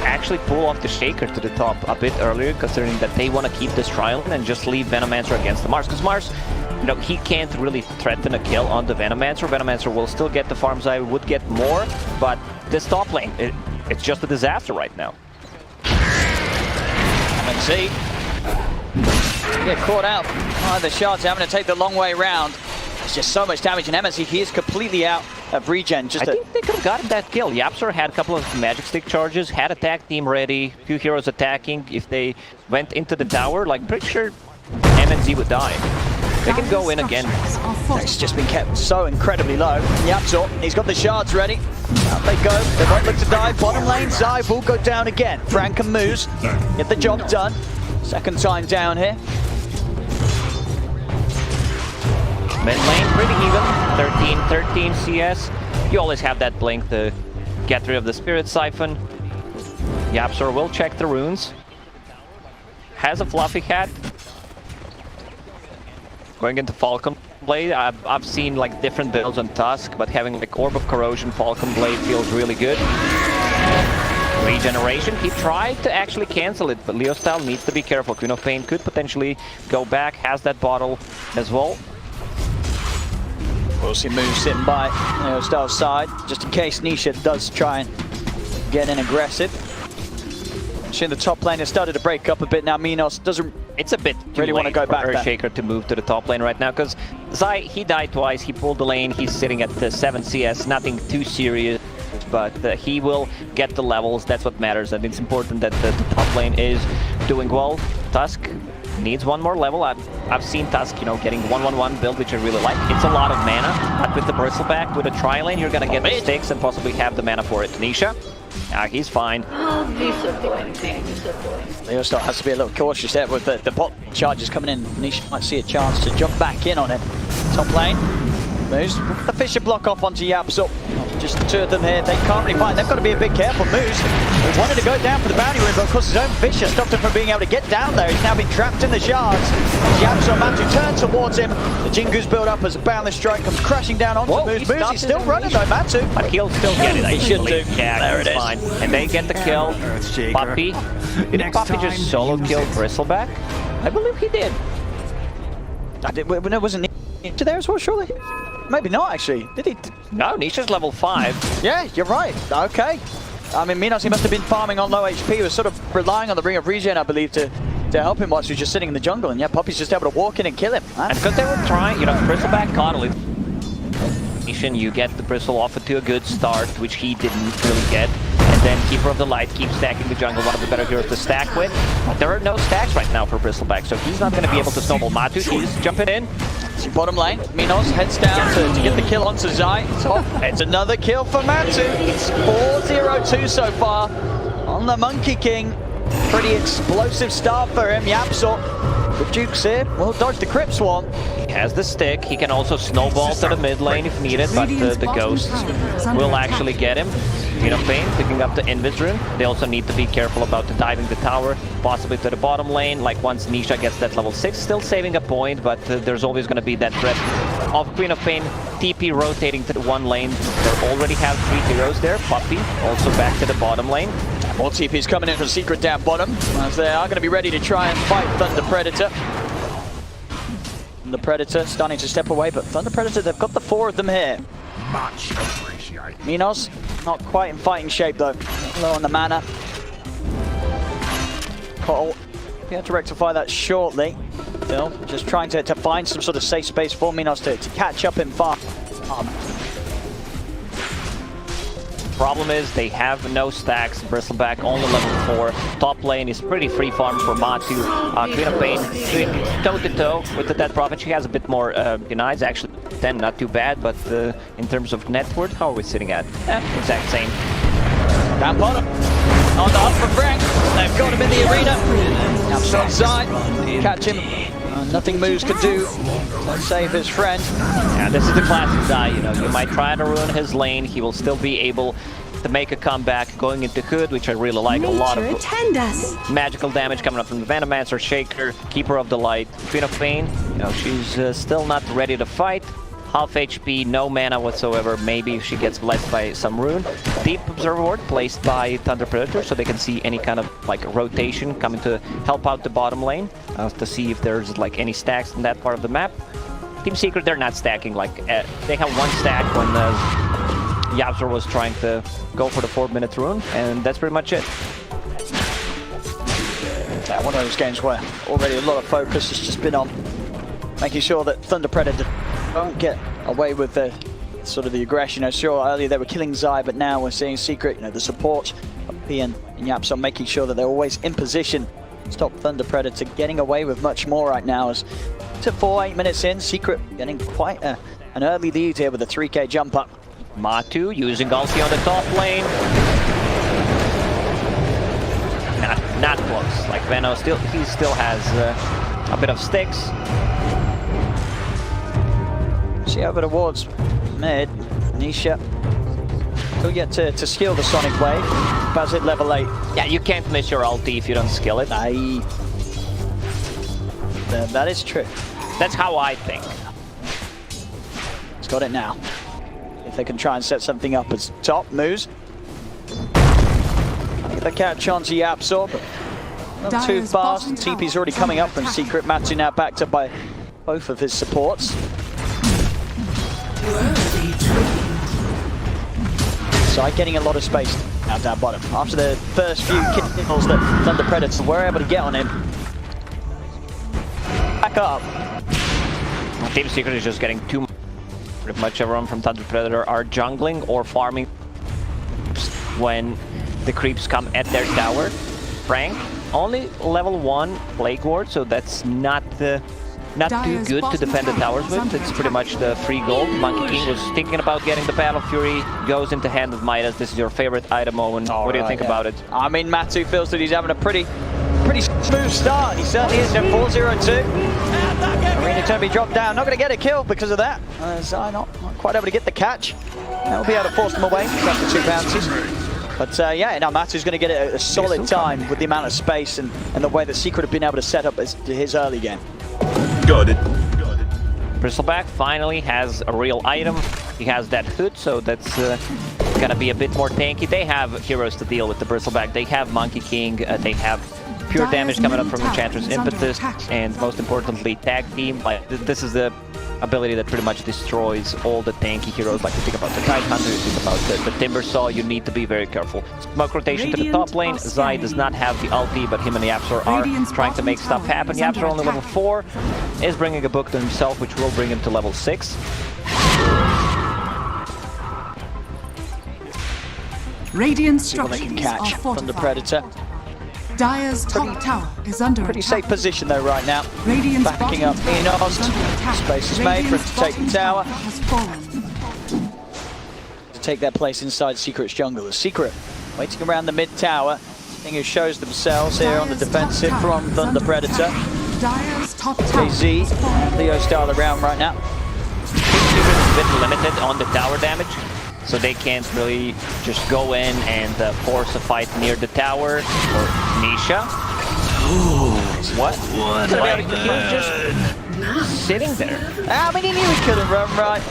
actually pull off the Shaker to the top a bit earlier, considering that they want to keep this trial and just leave Venomancer against the Mars. Because Mars, he can't really threaten a kill on the Venomancer. Venomancer will still get the farms. I would get more, but this top lane, it's just a disaster right now. MNC get caught out by the shots, having to take the long way around. It's just so much damage, and MNC, he is completely out of regen. I think they could have gotten that kill. Yapster had a couple of magic stick charges, had a tag team ready, 2 heroes attacking. If they went into the tower, pretty sure MNC would die. They can go in again. It's just been kept so incredibly low. Yaptor, he's got the shards ready. Out they go. They won't look to die. Bottom lane, Zai will go down again. Frank and Moose get the job done. Second time down here. Mid lane, pretty even. 13 CS. You always have that blink to get rid of the Spirit Siphon. Yapsor will check the runes. Has a Fluffy Hat. Going into Falcon Blade, I've seen different builds on Tusk, but having Orb of Corrosion, Falcon Blade feels really good. Regeneration, he tried to actually cancel it, but Leo Style needs to be careful. Queen of Pain could potentially go back, has that bottle as well. We'll see Moose sitting by Leo Style's side, just in case Nisha does try and get in aggressive. Actually, the top lane has started to break up a bit now. Minos doesn't really want to go back there. Shaker to move to the top lane right now, because Zai, he died twice, he pulled the lane, he's sitting at the 7 CS, nothing too serious, but he will get the levels, that's what matters, and it's important that the top lane is doing well. Tusk needs one more level. I've seen Tusk, getting 1-1-1 build, which I really like. It's a lot of mana, but with the Bristleback, with a tri-lane, you're gonna get the sticks and possibly have the mana for it. Nisha, he's fine. Oh, disappointing. Leo has to be a little cautious there with the bot charges coming in. Nisha might see a chance to jump back in on it. Top lane. Moose, the Fisher block off onto Yapsop. Just the two of them here. They can't really fight. They've got to be a bit careful. Moose wanted to go down for the bounty ring, but of course his own Fisher stopped him from being able to get down there. He's now been trapped in the shards. Yapsop, Matu turns towards him. The Jingu's build up as a boundless strike comes crashing down onto Moose. Moose is still running though, Matu. But he'll still get it, I He should do. Yeah, there it is. Fine. And they get the kill. Puppy. Did Puppy just solo kill Bristleback? I believe he did. When it wasn't Nisha there as well, surely? Maybe not, actually. Did he? No, Nisha's level 5. Yeah, you're right. Okay. I mean, Minos, he must have been farming on low HP. He was sort of relying on the Ring of Regen, I believe, to help him whilst he was just sitting in the jungle. And yeah, Puppy's just able to walk in and kill him. And because they were trying, you know, Bristleback Connolly. You get the Bristle off to a good start, which he didn't really get. And then Keeper of the Light keeps stacking the jungle, one of the better heroes to stack with. But there are no stacks right now for Bristleback, so he's not going to be able to snowball Matu. He's jumping in. So bottom lane, Minos heads down to get the kill onto Zai. Oh, it's another kill for Matu. It's 4-0-2 so far on the Monkey King. Pretty explosive start for him. Yapsor with Dukes here will dodge the Crypt Swarm. He has the stick. He can also snowball to the mid lane if needed, but the ghosts will actually get him. Pain picking up the Invis rune. They also need to be careful about diving the tower, possibly to the bottom lane. Like once Nisha gets that level 6, still saving a point, but there's always going to be that threat of Queen of Pain TP rotating to the one lane. They already have 3 heroes there. Puppy also back to the bottom lane. More TP's coming in from Secret down bottom, as they are going to be ready to try and fight Thunder Predator. The Predator starting to step away, but Thunder Predator, they've got the 4 of them here. Much appreciated. Minos, not quite in fighting shape though. Low on the mana. Cole, we have to rectify that shortly. Still, just trying to find some sort of safe space for Minos to catch up in far. Problem is they have no stacks. Bristleback only level 4. Top lane is pretty free farm for Matu. Queen of Pain toe-to-toe with the Dead Prophet. She has a bit more denies, actually 10, not too bad, but in terms of net worth, how are we sitting at? Exact same. Down bottom. On the up for Frank. They've got him in the arena. Now shot side. Catch him. Nothing Moose can do to save his friend. Yeah, this is the classic die, you might try to ruin his lane, he will still be able to make a comeback going into Hood, which I really like. A lot of magical damage coming up from the Venomancer, Shaker, Keeper of the Light, Queen of Pain. She's still not ready to fight. Half HP, no mana whatsoever. Maybe if she gets blessed by some rune. Deep Observer Ward placed by Thunder Predator, so they can see any kind of rotation coming to help out the bottom lane to see if there's any stacks in that part of the map. Team Secret, they're not stacking. They have 1 stack when Yapsor was trying to go for the 4-minute rune, and that's pretty much it. Yeah, one of those games where already a lot of focus has just been on making sure that Thunder Predator don't get away with the aggression. Sure, earlier they were killing Zai, but now we're seeing Secret, the support of Pian and Yapsor making sure that they're always in position to stop Thunder Predator getting away with much more right now. As to 8 minutes in, Secret getting quite an early lead here with a 3k jump up. Matu using ulti on the top lane. Not close. Veno still has a bit of sticks. See over towards mid. Nisha still yet to skill the Sonic Wave. Bazit level 8. Yeah, you can't miss your ulti if you don't skill it. That is true. That's how I think. He's got it now. If they can try and set something up as top moves. The catch onto Yapsor, but not too fast. And TP's already coming up from Secret. Matu now backed up by both of his supports. Zai getting a lot of space out down bottom. After the first few kills that Thunder Predator were able to get on him. Back up. Team Secret is just getting too much. Pretty much everyone from Thunder Predator are jungling or farming when the creeps come at their tower. Frank, only level 1 Plague Ward, so that's not too good to defend the towers with. It's pretty much the free gold. Monkey King was thinking about getting the Battle Fury, goes into hand of Midas. This is your favorite item, Owen. What do you think about it? I mean, Matu feels that he's having a pretty smooth start. He certainly is at 4-0-2. Arena it's going to be dropped down. Not going to get a kill because of that. Zai not quite able to get the catch. They'll be able to force them away after 2 bounces. But yeah, now Matu's going to get a solid time with the amount of space and the way that Secret have been able to set up his early game. Got it. Bristleback finally has a real item. He has that hood, so that's gonna be a bit more tanky. They have heroes to deal with the Bristleback. They have Monkey King, they have pure damage coming up from Enchantress Impetus, and most importantly, Tag Team. Like, this is the ability that pretty much destroys all the tanky heroes. Like, you think about the Kite Hunter, you think about the Timber Saw, you need to be very careful. Smoke rotation to the top lane. Zai does not have the ulti, but him and the Yapsor are trying to make stuff happen. Yapsor only level 4, is bringing a book to himself, which will bring him to level 6. Radiant See what they can structures catch are from the fortified. Predator. Dire's top tower is under Pretty attack. safe position though right now. Radiant's Backing up bottom tower is Enost. under attack. Space is made for him to take the Radiant's tower. bottom has fallen. To take their place inside Secret's jungle. The Secret waiting around the mid tower. Thing who shows themselves here on the Dire's defensive top tower from is Thunder under Predator. attack. Dire's top tower AZ, has fallen. Leo style around right now. Secret is a bit limited on the tower damage, so they can't really just go in and force a fight near the tower. Or Nisha. What? He was just sitting there. I mean, he knew he couldn't run right.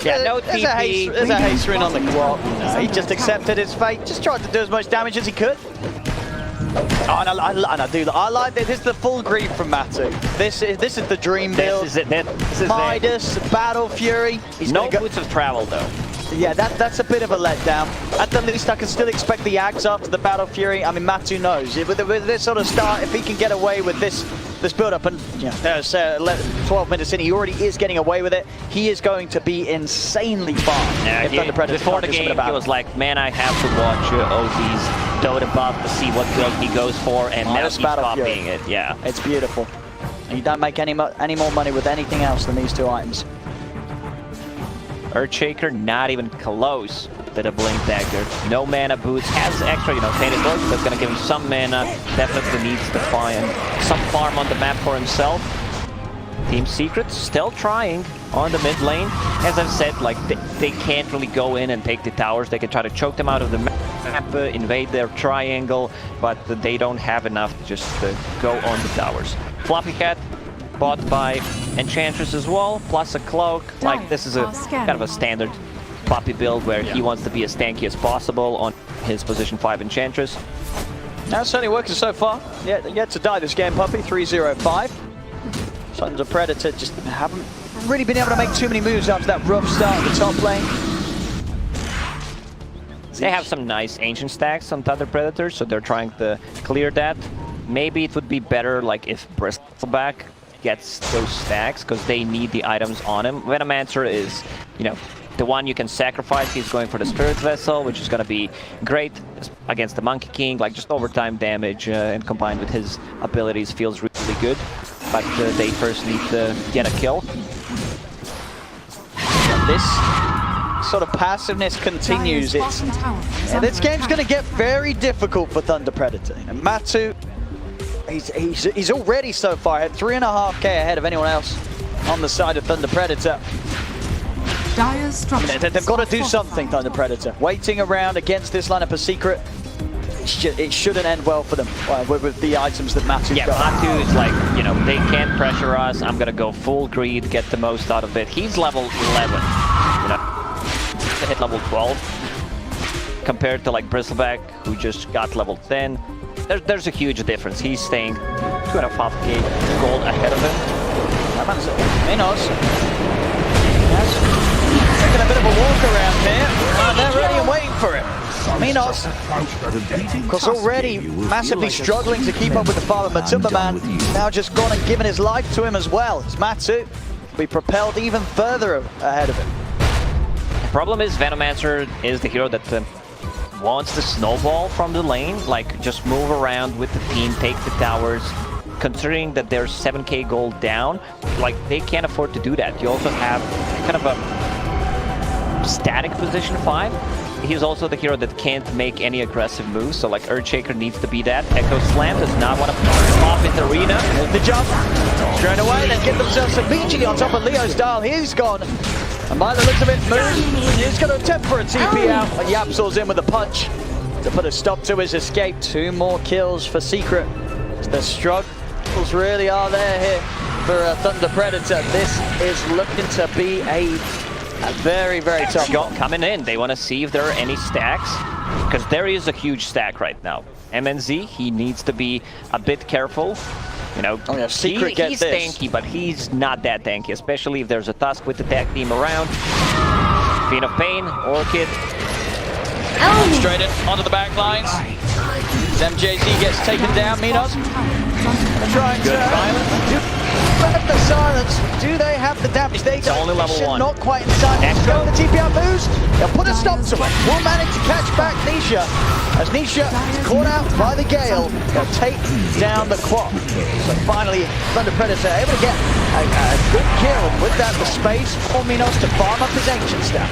Yeah, no There's a TP. There's a haste ring on the quad. He just accepted his fate. Just tried to do as much damage as he could. Oh, and I like this. This is the full grief from Matu. This is the dream build. This is it. This is Midas, Battle Fury. He's no gonna go. boots of travel though. Yeah, that's a bit of a letdown. At the least, I can still expect the Axe after the Battle Fury. I mean, Matu knows. With this sort of start, if he can get away with this build-up, and there's 12 minutes in, he already is getting away with it. He is going to be insanely far. Yeah, before the game, he was like, man, I have to watch OZ's Dota buff to see what build he goes for, and now he's copying it. Yeah, it's beautiful. And you don't make any more money with anything else than these 2 items. Earthshaker not even close to the Blink Dagger. No mana boots, has extra, Painted Torch, that's gonna give him some mana. Definitely needs to find some farm on the map for himself. Team Secret still trying on the mid lane. As I've said, like, they can't really go in and take the towers. They can try to choke them out of the map, invade their triangle, but they don't have enough just to go on the towers. Floppy Cat bought by Enchantress as well, plus a cloak. Like, this is a kind of a standard Poppy build where he wants to be as tanky as possible on his position 5 Enchantress. That's certainly working so far. Yet to die this game, Puppy. 3-0-5. Sons of Predator just haven't really been able to make too many moves after that rough start at the top lane. They have some nice ancient stacks on Thunder Predators, so they're trying to clear that. Maybe it would be better like if Bristleback gets those stacks, because they need the items on him. Venomancer is, the one you can sacrifice. He's going for the Spirit Vessel, which is going to be great against the Monkey King. Like, just overtime damage and combined with his abilities feels really good. But they first need to get a kill. And this sort of passiveness continues. This game's going to get very difficult for Thunder Predator. And Matu, he's already so far ahead, 3.5k ahead of anyone else on the side of Thunder Predator. They've got to do something, Thunder Predator. Waiting around against this lineup of Secret, it shouldn't end well for them with the items that Matu's got. Matu is like, they can't pressure us. I'm going to go full greed, get the most out of it. He's level 11, to hit level 12, compared to like Bristleback, who just got level 10. There's a huge difference. He's staying 2.5k gold ahead of him. That man's Minos. Taking a bit of a walk around here. They're ready and waiting for him. Minos, of course, already massively struggling to keep up with the Father Matumba man. Now just gone and given his life to him as well. As Matu will be propelled even further ahead of him. The problem is Venomancer is the hero that wants to snowball from the lane, like just move around with the team, take the towers. Considering that they're 7k gold down, like, they can't afford to do that. You also have kind of a static position 5. he's also the hero that can't make any aggressive moves, so like Earthshaker needs to be that. Echo Slam does not want to pop into Arena. The jump straight away, then get themselves immediately on top of Leo Style. He's gone. And by the looks of it, Moose is going to attempt for a TP out. And Yapsol's in with a punch to put a stop to his escape. 2 more kills for Secret. The struggles really are there here for Thunder Predator. This is looking to be a very, very tough one. Coming in, they want to see if there are any stacks, because there is a huge stack right now. MNZ, he needs to be a bit careful. You know, Secret he's tanky, but he's not that tanky, especially if there's a Tusk with the tag team around. Queen of Pain, Orchid. Straight in onto the back lines. MJZ gets taken down. Minos trying to the silence. Do they have the damage? They don't. Only level 1. Not quite inside. Go the TPR moves. They'll put a stop to it. Will manage to catch back Nisha. As Nisha is caught out by the Gale, they'll take down the Quap. So finally, Thunder Predator able to get a good kill with that the space for Minos to farm up his Ancient staff.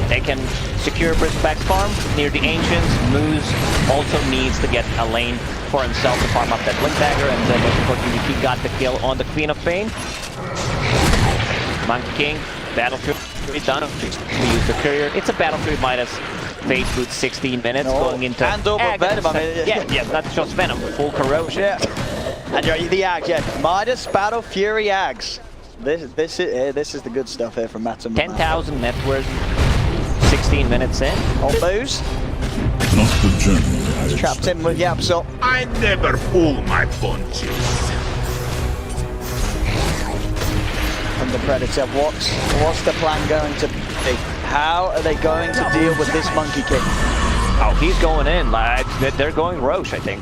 They can secure Briskback's farm near the Ancients. Moose also needs to get a lane for himself to farm up that Blink Dagger, and then unfortunately he got the kill on the Queen of Pain. Monkey King, Battlefield done. We use the Courier. It's a Battlefield minus Fate Boot 16 minutes going into and over Venom. I mean, yeah, not just Venom, full Corrosion. Yeah. And the Ags, yeah. Midas, Battle, Fury, Ags. This is the good stuff here from Matson. 10,000 net worth, 16 minutes in. On Booze. Not the journey. Trapped in with Yapsol. I never pull my punches. And the Predator, what's the plan going to be? How are they going to deal with this Monkey King? Oh, he's going in. They're going Roche, I think.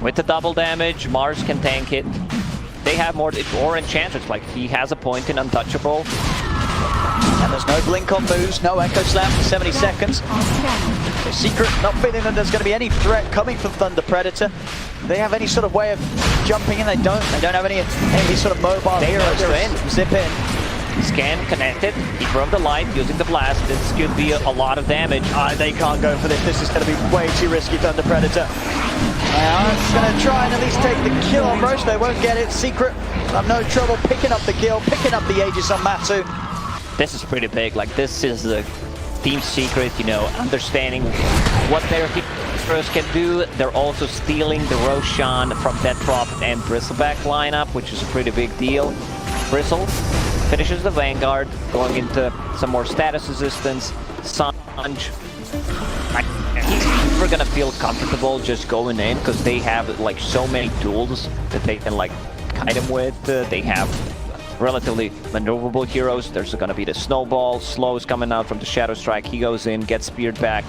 With the double damage, Mars can tank it. They have more, or Enchantress, like he has a point in Untouchable. And there's no blink on Moose, no Echo Slam for 70 seconds. The Secret not feeling that there's going to be any threat coming from Thunder Predator. They have any sort of way of jumping in? They don't have any sort of mobile heroes to zip in. Scan connected, he broke the light using the blast. This could be a lot of damage. They can't go for this. This is going to be way too risky, Thunder Predator. It's going to try and at least take the kill on Roche. They won't get it. Secret have no trouble picking up the kill, picking up the Aegis on Matsu. This is pretty big. Like, this is the Team Secret, you know, understanding what their heroes can do. They're also stealing the Roshan from Death Prophet and Bristleback lineup, which is a pretty big deal. Bristle finishes the Vanguard, going into some more status resistance. Sanj, he's never gonna feel comfortable just going in, because they have like so many tools that they can like kite him with. They have relatively maneuverable heroes. There's gonna be the Snowball. Slow's coming out from the Shadow Strike. He goes in, gets speared back.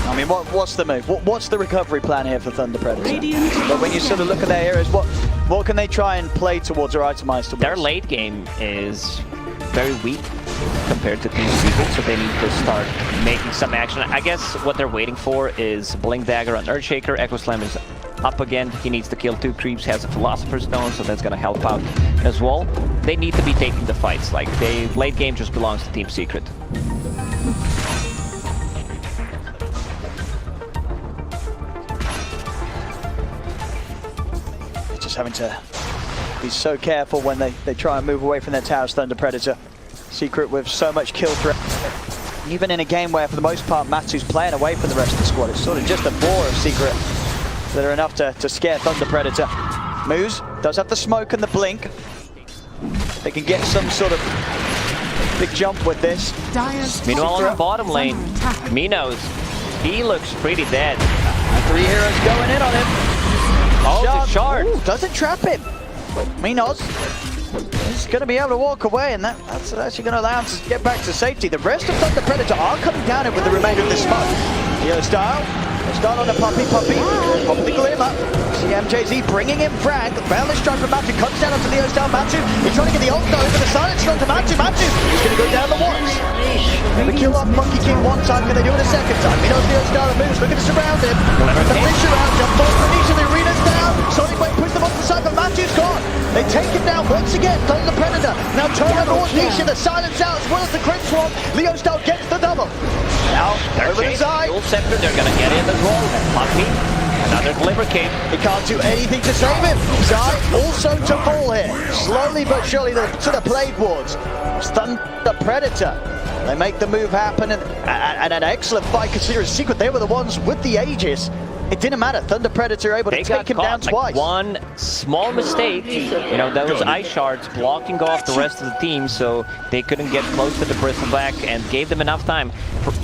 I mean, what's the move? What's the recovery plan here for Thunder Predator? But when you sort of look at their heroes, what can they try and play towards or itemize towards? Their late game is very weak compared to Team Secret, so they need to start making some action. I guess what they're waiting for is Blink Dagger on Earthshaker. Echo Slam is up again. He needs to kill 2 creeps, has a Philosopher's Stone, so that's gonna help out as well. They need to be taking the fights. Like, late game just belongs to Team Secret. Just having to be so careful when they try and move away from their towers, Thunder Predator. Secret with so much kill threat. Even in a game where, for the most part, Matsu's playing away from the rest of the squad, it's sort of just a 4 of Secret that are enough to scare Thunder Predator. Moose does have the smoke and the blink. They can get some sort of big jump with this. Meanwhile, on the bottom lane, Minos, he looks pretty dead. 3 heroes going in on him. Oh, the shard. Ooh, doesn't trap him. Minos is going to be able to walk away, and that's actually going to allow him to get back to safety. The rest of Thunder Predator are coming down with the remainder of this smoke. Leo Style. They start on a puppy. Pop the glimmer. See MJZ bringing in Frag. The Balance strike from Matsu comes down onto Leo Style. Matsu, he's trying to get the ult though, but the silence strike to Matsu. Matsu, he's going to go down the once. They kill off Monkey King one time. Can they do it a second time? Minos, Leo Style, and Moose looking to surround him. The fish around, jump forward from each of the arenas down. Sonic Wave puts them off the side, but Matsu's gone. They take him down. once again. Thunder Predator now turn over Nisha, the silence out as well as the Crit Swamp. Leo Style gets the double. Now, over the side. Dual Scepter, they're gonna get in as well. And Lucky, another Glimmer Cape. He can't do anything to save him. Zai also to fall here. Slowly but surely to the Plague Wards. Thunder Predator. They make the move happen, and an excellent fight considering Secret. They were the ones with the Aegis. It didn't matter. Thunder Predator able to take him down twice. One small mistake, you know, those ice shards blocking off the rest of the team, so they couldn't get close to the Bristleback and gave them enough time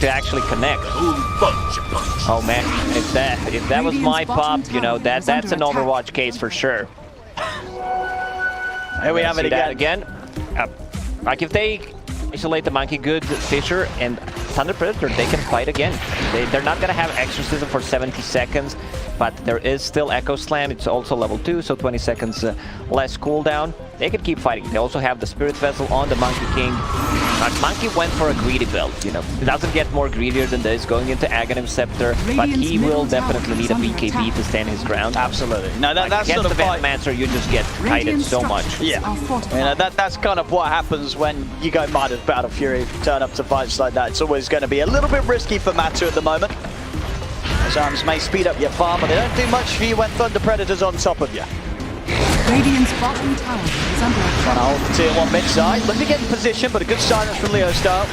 to actually connect. Oh man, if that was my pop, you know, that's an Overwatch case for sure. Here we have it again. Like if they isolate the Monkey Good, Fisher, and Thunder Predator, they can fight again. They're not gonna have Exorcism for 70 seconds, but there is still Echo Slam. It's also level 2, so 20 seconds less cooldown. They can keep fighting. They also have the Spirit Vessel on the Monkey King. Monkey went for a greedy build, you know. It doesn't get more greedier than this, going into Aghanim Scepter, but he will definitely need a BKB to stand his ground. Absolutely. No, that's against not a the fight. Venomancer, you just get kited so much. Yeah, you know, that's kind of what happens when you go Midas Battle Fury, turn up to fights like that. It's always going to be a little bit risky for Matsu at the moment. Those arms may speed up your farm, but they don't do much for you when Thunder Predator's on top of you. Radiant's bottom tower is under attack. Trying to hold the tier 1 mid side. Looking to get in position, but a good silence from Leo Style.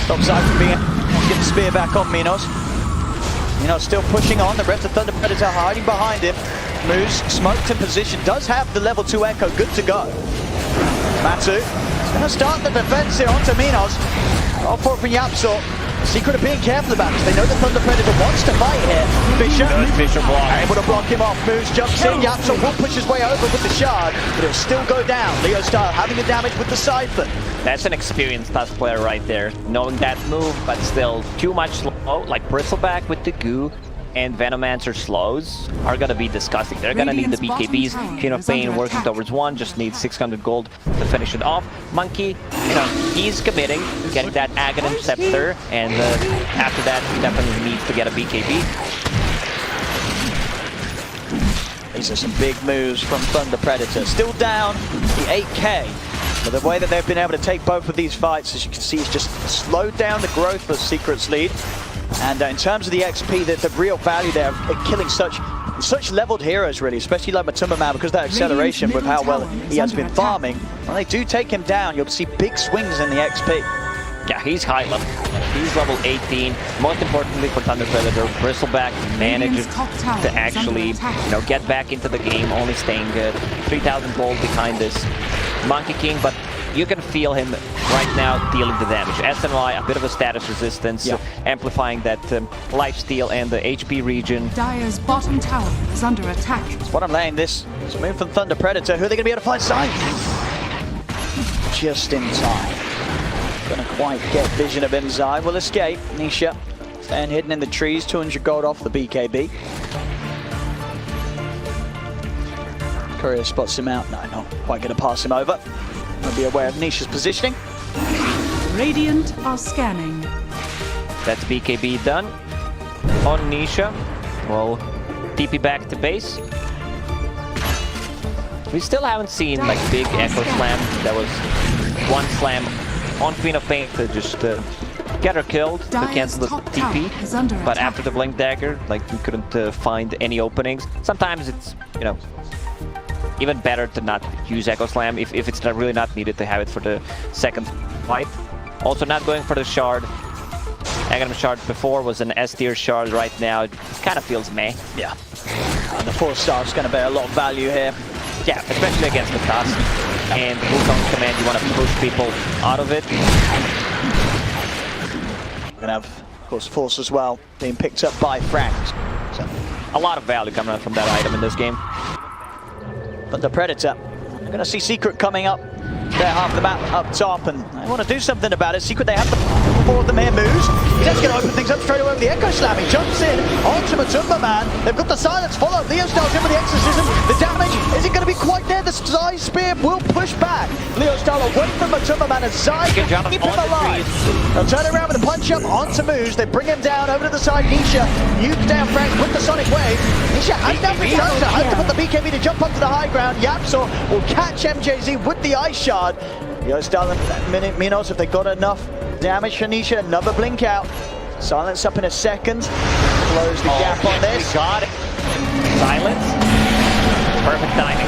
Stops Zai from being able to get the spear back on Minos. Minos still pushing on. The rest of Thunder Predator hiding behind him. Moves, smoked in position. Does have the level 2 Echo. Good to go. Matsu is going to start the defense here onto Minos. All for it from Yapsor. Secret are being careful about this. They know the Thunder Predator wants to fight here. Fisher block. Able to block him off. Moves, jumps in. Yapsor will push his way over with the shard, but it'll still go down. Leo Style having the damage with the Siphon. That's an experienced Tusk player right there. Knowing that move, but still too much slow. Like Bristleback with the goo and Venomancer slows are gonna be disgusting. They're gonna need the BKBs. King of Pain working towards 1, just needs 600 gold to finish it off. Monkey, you know, he's committing, getting that Aghanim Scepter, and after that, he definitely needs to get a BKB. These are some big moves from Thunder Predator. Still down the 8k. But the way that they've been able to take both of these fights, as you can see, is just slowed down the growth of Secret's lead. And in terms of the XP, the real value there of killing such leveled heroes, really, especially like Matumbaman, because of that acceleration with how well he has been farming. When they do take him down, you'll see big swings in the XP. Yeah, he's high level. He's level 18. Most importantly for Thunder Predator, Bristleback manages to actually, you know, get back into the game, only staying good. 3,000 gold behind this Monkey King, but you can feel him right now dealing the damage. SNY, a bit of a status resistance, amplifying that lifesteal and the HP regen. Dire's bottom tower is under attack. That's what I'm laying this. It's a move from Thunder Predator. Who are they going to be able to find Zai? Just in time. Gonna quite get vision of him. Zai will escape. Nisha staying hidden in the trees. 200 gold off the BKB. Courier spots him out. No, not quite going to pass him over. Be aware of Nisha's positioning. Radiant are scanning. That's BKB done on Nisha. Well, TP back to base. We still haven't seen like big Echo Slam. That was one slam on Queen of Pain to just get her killed to cancel the TP. But after the Blink Dagger, like we couldn't find any openings. Sometimes it's, you know, even better to not use Echo Slam if it's really not needed to have it for the second fight. Also not going for the shard. Aghanim shard before was an S tier shard. Right now it kind of feels meh. Yeah. The 4-star is going to bear a lot of value here. Yeah, especially against the Tusk. And Wukong's command, you want to push people out of it. We're going to have, of course, Force as well being picked up by Franks. So a lot of value coming out from that item in this game. But the Predator, we're going to see Secret coming up. They're half the map up top, and they want to do something about it. Secret, they have the four of them here. Moves. He's just going to open things up straight away with the Echo Slam. He jumps in onto Matumba Man. They've got the silence follow. Leo Styles in with the exorcism. The damage isn't going to be quite there. The Zai Spear will push back. Leo Styles away from Matumba Man, and Zai can keep him alive. They'll turn around with a punch up onto Moose. They bring him down over to the side. Nisha nukes down Frank with the Sonic Wave. Nisha has now been trying to put the BKB to jump up to the high ground. Yapsor will catch MJZ with the Ice Shard. Leo Styles and Minos, if they got enough damage for Nisha, another blink out. Silence up in a second. Close the gap on this. We got it. Silence. Perfect timing.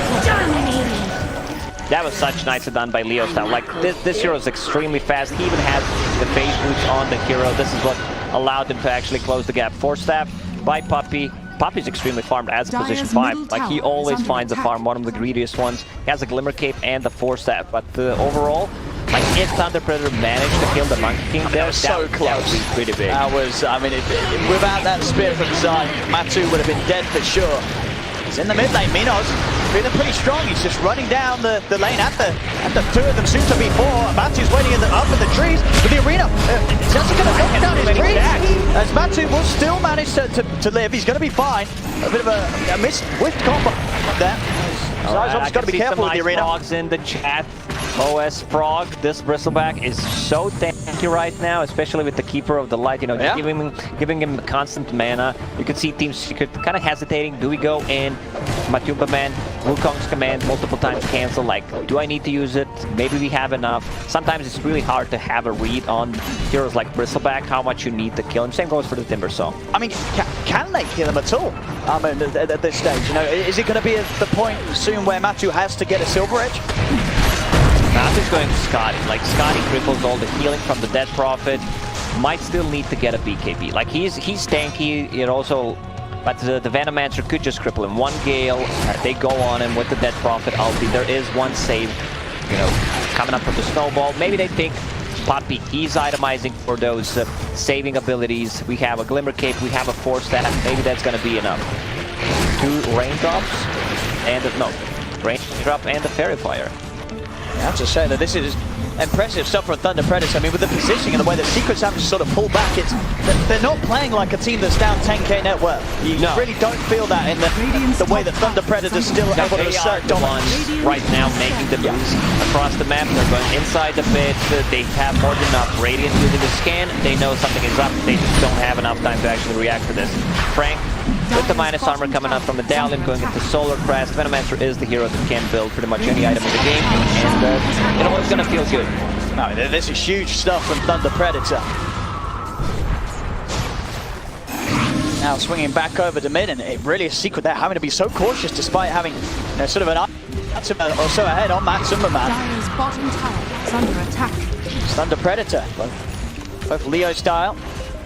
That was such nicely done by Leo Styles. Like, this hero is extremely fast. He even has the phase boots on the hero. This is what allowed him to actually close the gap. Force Staff by Puppey. Puppey's extremely farmed as a position 5. Like, he always finds a farm, one of the greediest ones. He has a Glimmer Cape and the Force Staff. But overall, like, if Thunder Predator managed to kill the Monkey King, that was so close. That would be pretty big. That was, I mean, without that spear from Zai, Matu would have been dead for sure. He's in the mid lane. Minos feeling pretty strong. He's just running down the lane at the two of them soon to be 4. Matu's waiting up in the trees with the arena. Just going to knock down his trees. As Matu will still manage to live. He's going to be fine. A bit of a missed whiffed combo there. Zai's obviously got to be careful with the arena. Frogs in the chat. OS Frog, this Bristleback is so tanky right now, especially with the Keeper of the Light, you know, just giving him constant mana. You can see Team Secret kind of hesitating. Do we go in? Matumba Man, Wukong's command multiple times cancel. Like, do I need to use it? Maybe we have enough. Sometimes it's really hard to have a read on heroes like Bristleback, how much you need to kill him. Same goes for the Timber Saw. I mean, can they kill him at all? I mean, at this stage, you know, is it going to be at the point soon where Matu has to get a Silver Edge? Matu's going to Scotty. Like, Scotty cripples all the healing from the Dead Prophet. Might still need to get a BKB. Like, he's tanky. It also, but the Venomancer could just cripple him. One Gale, they go on him with the Dead Prophet ulti. There is one save, you know, coming up with the Snowball. Maybe they think Puppey, he's itemizing for those saving abilities. We have a Glimmer Cape, we have a Force Staff. Maybe that's going to be enough. 2 Raindrops and Raindrop and the Fairy Fire. I have to say that this is impressive stuff from Thunder Predator. I mean, with the positioning and the way the Secrets have to sort of pull back, they're not playing like a team that's down 10k net worth. You really don't feel that in the way that Thunder Predator's still able to assert dominance. Right now, making the moves across the map. They're going inside the pit. They have more than enough Radiant using the scan. They know something is up. They just don't have enough time to actually react to this. Frank, with the minus armor coming up from Medallion, going into Solar Crest. Venomancer is the hero that can build pretty much any item in the game, and you know, it's going to feel good. No, this is huge stuff from Thunder Predator. Now swinging back over to mid, and it really is Secret there having to be so cautious despite having, you know, sort of an item or so ahead on Matumba Man. Dire's bottom tower is under attack. Thunder Predator, both Leo Style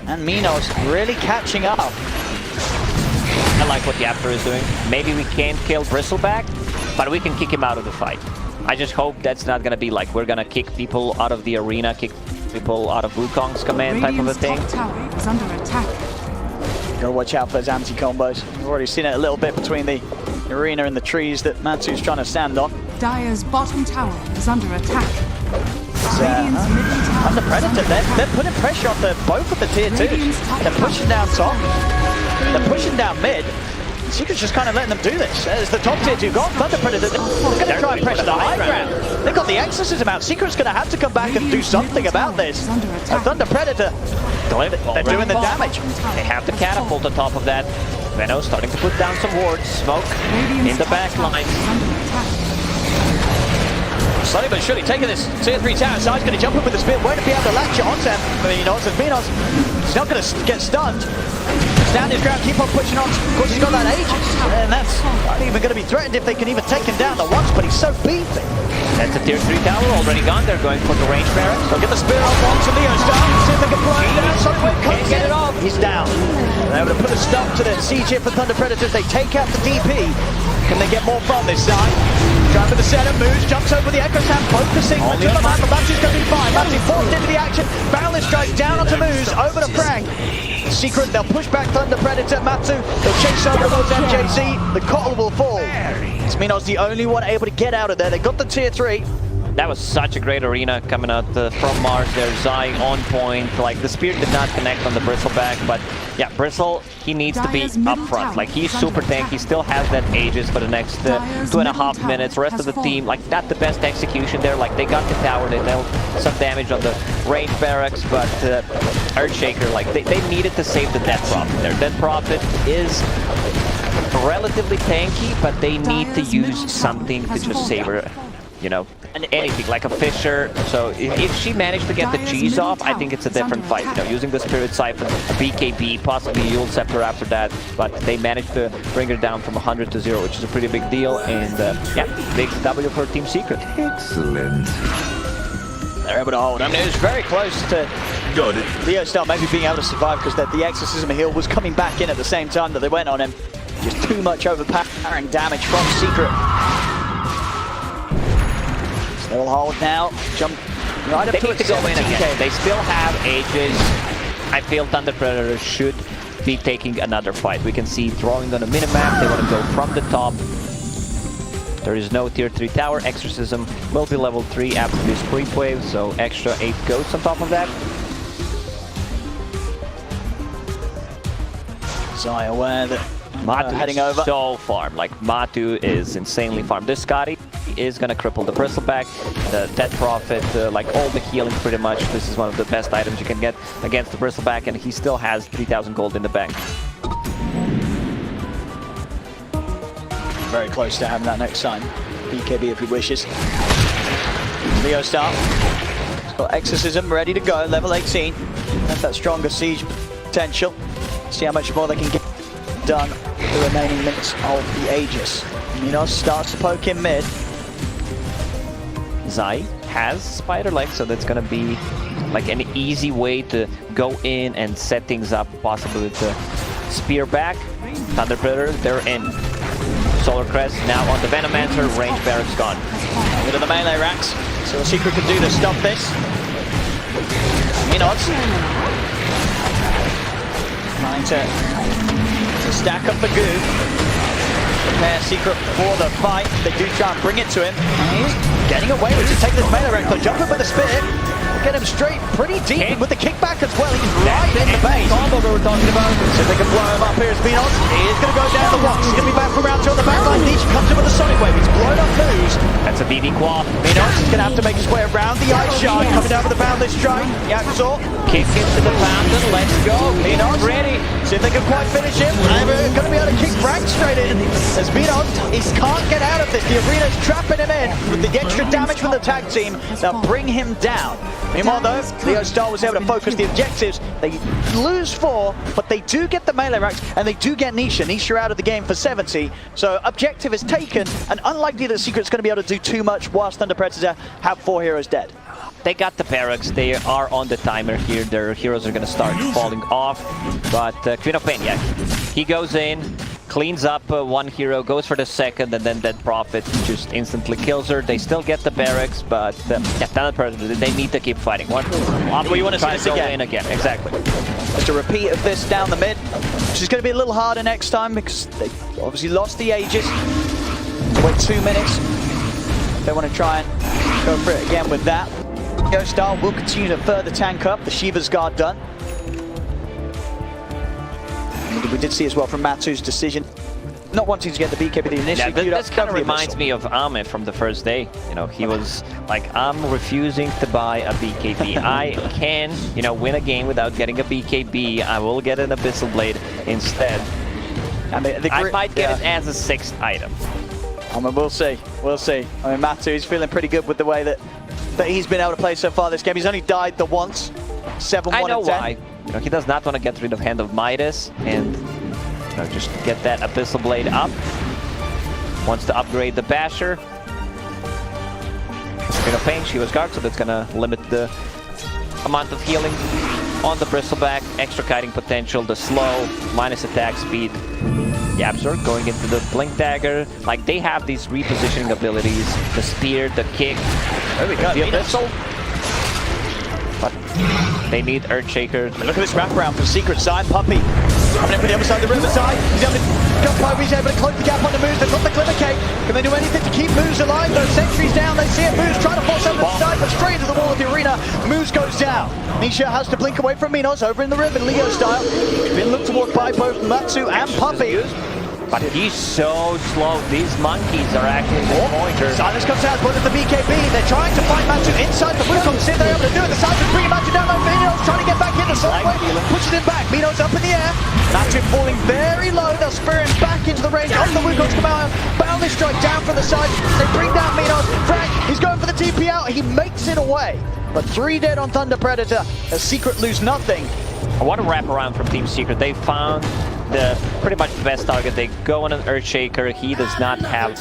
and Minos really catching up. I like what Yapter is doing. Maybe we can't kill Bristleback, but we can kick him out of the fight. I just hope that's not going to be like we're going to kick people out of the arena, kick people out of Wukong's command type of a thing. Top tower is under attack. Gotta watch out for those anti-combos. We've already seen it a little bit between the arena and the trees that Matu's trying to stand on. Dire's bottom tower is under attack. Thunder Predator, they're putting pressure on both of the tier 2s. They're pushing down top. They're pushing down mid. Secret's just kind of letting them do this. As the top tier 2 gone, Thunder Predator, they're going to try and pressure the high ground. They've got the exorcism out. Secret's going to have to come back and do something about this. Thunder Predator, they're doing the damage. They have the catapult on top of that. Venom starting to put down some wards. Smoke in the back line. Slowly but surely taking this tier 3 tower. So he's going to jump in with the spear. Won't be able to latch it onto him. Minos, he's not going to get stunned. Stand his ground, keep on pushing on. Of course, he's got that Aegis, and that's not even going to be threatened if they can even take him down at once, but he's so beefy. That's a tier 3 tower already gone. They're going for the range barracks. They'll get the spear up onto Leo Star. See if they can blow him down. Sorry, can't get it off. He's down. They're able to put a stop to the siege here for Thunder Predators. They take out the DP. Can they get more from this side? Trying for the setup, moves, jumps over the Echo Slam, focusing on the man, but Matu's going to be fine. Matu forced into the action. Balance strike down onto Moose, over to Frank. Secret, they'll push back Thunder Predator. Matu, they'll chase over towards MJC. The Cottle will fall. Minos the only one able to get out of there. They got the tier 3. That was such a great arena coming out from Mars there. Zai on point. Like, the spear did not connect on the Bristleback, but yeah, Bristle, he needs to be up front. Like, he's super tanky, still has that Aegis for the next 2.5 minutes. The rest of the team, like, not the best execution there. Like, they got the tower, they dealt some damage on the range barracks, but Earthshaker, like, they needed to save the Death Prophet there. Death Prophet is relatively tanky, but they need to use something to just save her, you know, anything like a Fissure. So if she managed to get the G's off, I think it's a different fight. You know, using the Spirit Siphon, a BKB, possibly Yule Scepter after that, but they managed to bring her down from 100 to 0, which is a pretty big deal. And yeah, big W for Team Secret. Excellent. They're able to hold. I mean, it was very close to Leo Star maybe being able to survive because the Exorcism heal was coming back in at the same time that they went on him. Just too much overpowering damage from Secret. Still hold now. Jump right up They to need to go in again. They still have Aegis. I feel Thunder Predator should be taking another fight. We can see drawing on a minimap. They want to go from the top. There is no tier 3 tower. Exorcism will be level 3 after this creep wave, so extra 8 goats on top of that. Zai aware that Matu heading is over. so farmed. Like, Matu is insanely farmed. This Scotty is gonna cripple the Bristleback, the Death Prophet, like all the healing pretty much. This is one of the best items you can get against the Bristleback, and he still has 3,000 gold in the bank. Very close to having that next time. BKB if he wishes. Leo Star. He's got Exorcism ready to go, level 18. That's that stronger siege potential. See how much more they can get done the remaining minutes of the Aegis. Minos starts to poke in mid. Zai has Spider Legs, so that's gonna be like an easy way to go in and set things up, possibly with the Spear back. Thunder Predator, they're in. Solar Crest now on the Venomancer, range barracks gone. Rid of the melee racks. So what Secret can do to stop this. Minos trying to stack up the goo. Prepare Secret for the fight. They do try and bring it to him. And he's getting away with it. Take this melee rack, jump in with the spear. Get him straight pretty deep with the kickback as well. He's right in the base. Combo we were talking about. So if they can blow him up here as Minos. He is going to go down the box. He's going to be back for round 2 on the back line. Nietzsche comes in with a Sonic Wave. He's blown up Moose. That's a BB Quad. Minos is going to have to make his way around the Ice Shard. Coming down with the Boundless Strike. Yaxor. Kick into the fountain. Let's go. Minos ready. See if they can quite finish him. They're going to be able to kick Frank straight in. As Minos, he can't get out of this. The arena's trapping him in with the extra damage from the tag team. They'll bring him down. Meanwhile though, Leo Star was able to focus the objectives. They lose 4, but they do get the melee racks, and they do get Nisha. Nisha out of the game for 70. So objective is taken, and unlikely that Secret's going to be able to do too much whilst Thunder Predator have 4 heroes dead. They got the barracks. They are on the timer here. Their heroes are going to start falling off. But Queen of Pain, yeah, he goes in, cleans up one hero, goes for the second, and then Dead Prophet just instantly kills her. They still get the barracks, but yeah, Thunder Predator, they need to keep fighting. What do you want to try to go in again? Exactly. Just a repeat of this down the mid, which is going to be a little harder next time because they obviously lost the Aegis. Wait 2 minutes. They want to try and go for it again with that. Leo Star will continue to further tank up. The Shiva's Guard done. We did see as well from Matu's decision, not wanting to get the BKB initially. Yeah, this kind of reminds me of Ame from the first day. You know, he was like, I'm refusing to buy a BKB. I can, you know, win a game without getting a BKB. I will get an Abyssal Blade instead. I might get it as a 6th item. I mean, we'll see. We'll see. I mean, Matu's feeling pretty good with the way that he's been able to play so far this game. He's only died the once. 7-1 I know and 10. why. You know, he does not want to get rid of Hand of Midas and, you know, just get that Abyssal Blade up. Wants to upgrade the Basher. Queen of Pain, Shiva's Guard, so that's going to limit the amount of healing on the Bristleback. Extra kiting potential, the slow, minus attack speed. The Absorb going into the Blink Dagger. Like, they have these repositioning abilities. The Spear, the Kick. There we go. The Abyssal. But they need Earthshaker. Look at this wraparound from Secret side. Puppy coming in from the other side of the riverside. He's able to jump over, he's able to close the gap on the Moose. They've got the Glimmer Cape. Can they do anything to keep Moose alive? Those sentries down, they see it. Moose trying to force over to the side, but straight into the wall of the arena. Moose goes down. Nisha has to blink away from Minos over in the ribbon, Leo style. Been looked towards by both Matsu and Puppy. But he's so slow. These monkeys are actually the pointers. Silence comes out, but at the BKB, they're trying to find Matsu inside the Wukong. See if they're able to do it. The Silence bringing Matsu down low. Minos trying to get back in the side way, pushes him back. Minos up in the air. Matsu falling very low. They'll spear him back into the range of the Wukong's come out. Boundless strike down from the side. They bring down Minos. Frank, he's going for the TP out. He makes it away. But 3 dead on Thunder Predator. A Secret lose nothing. I want to wrap around from Team Secret. They found pretty much the best target. They go on an Earthshaker. He does not have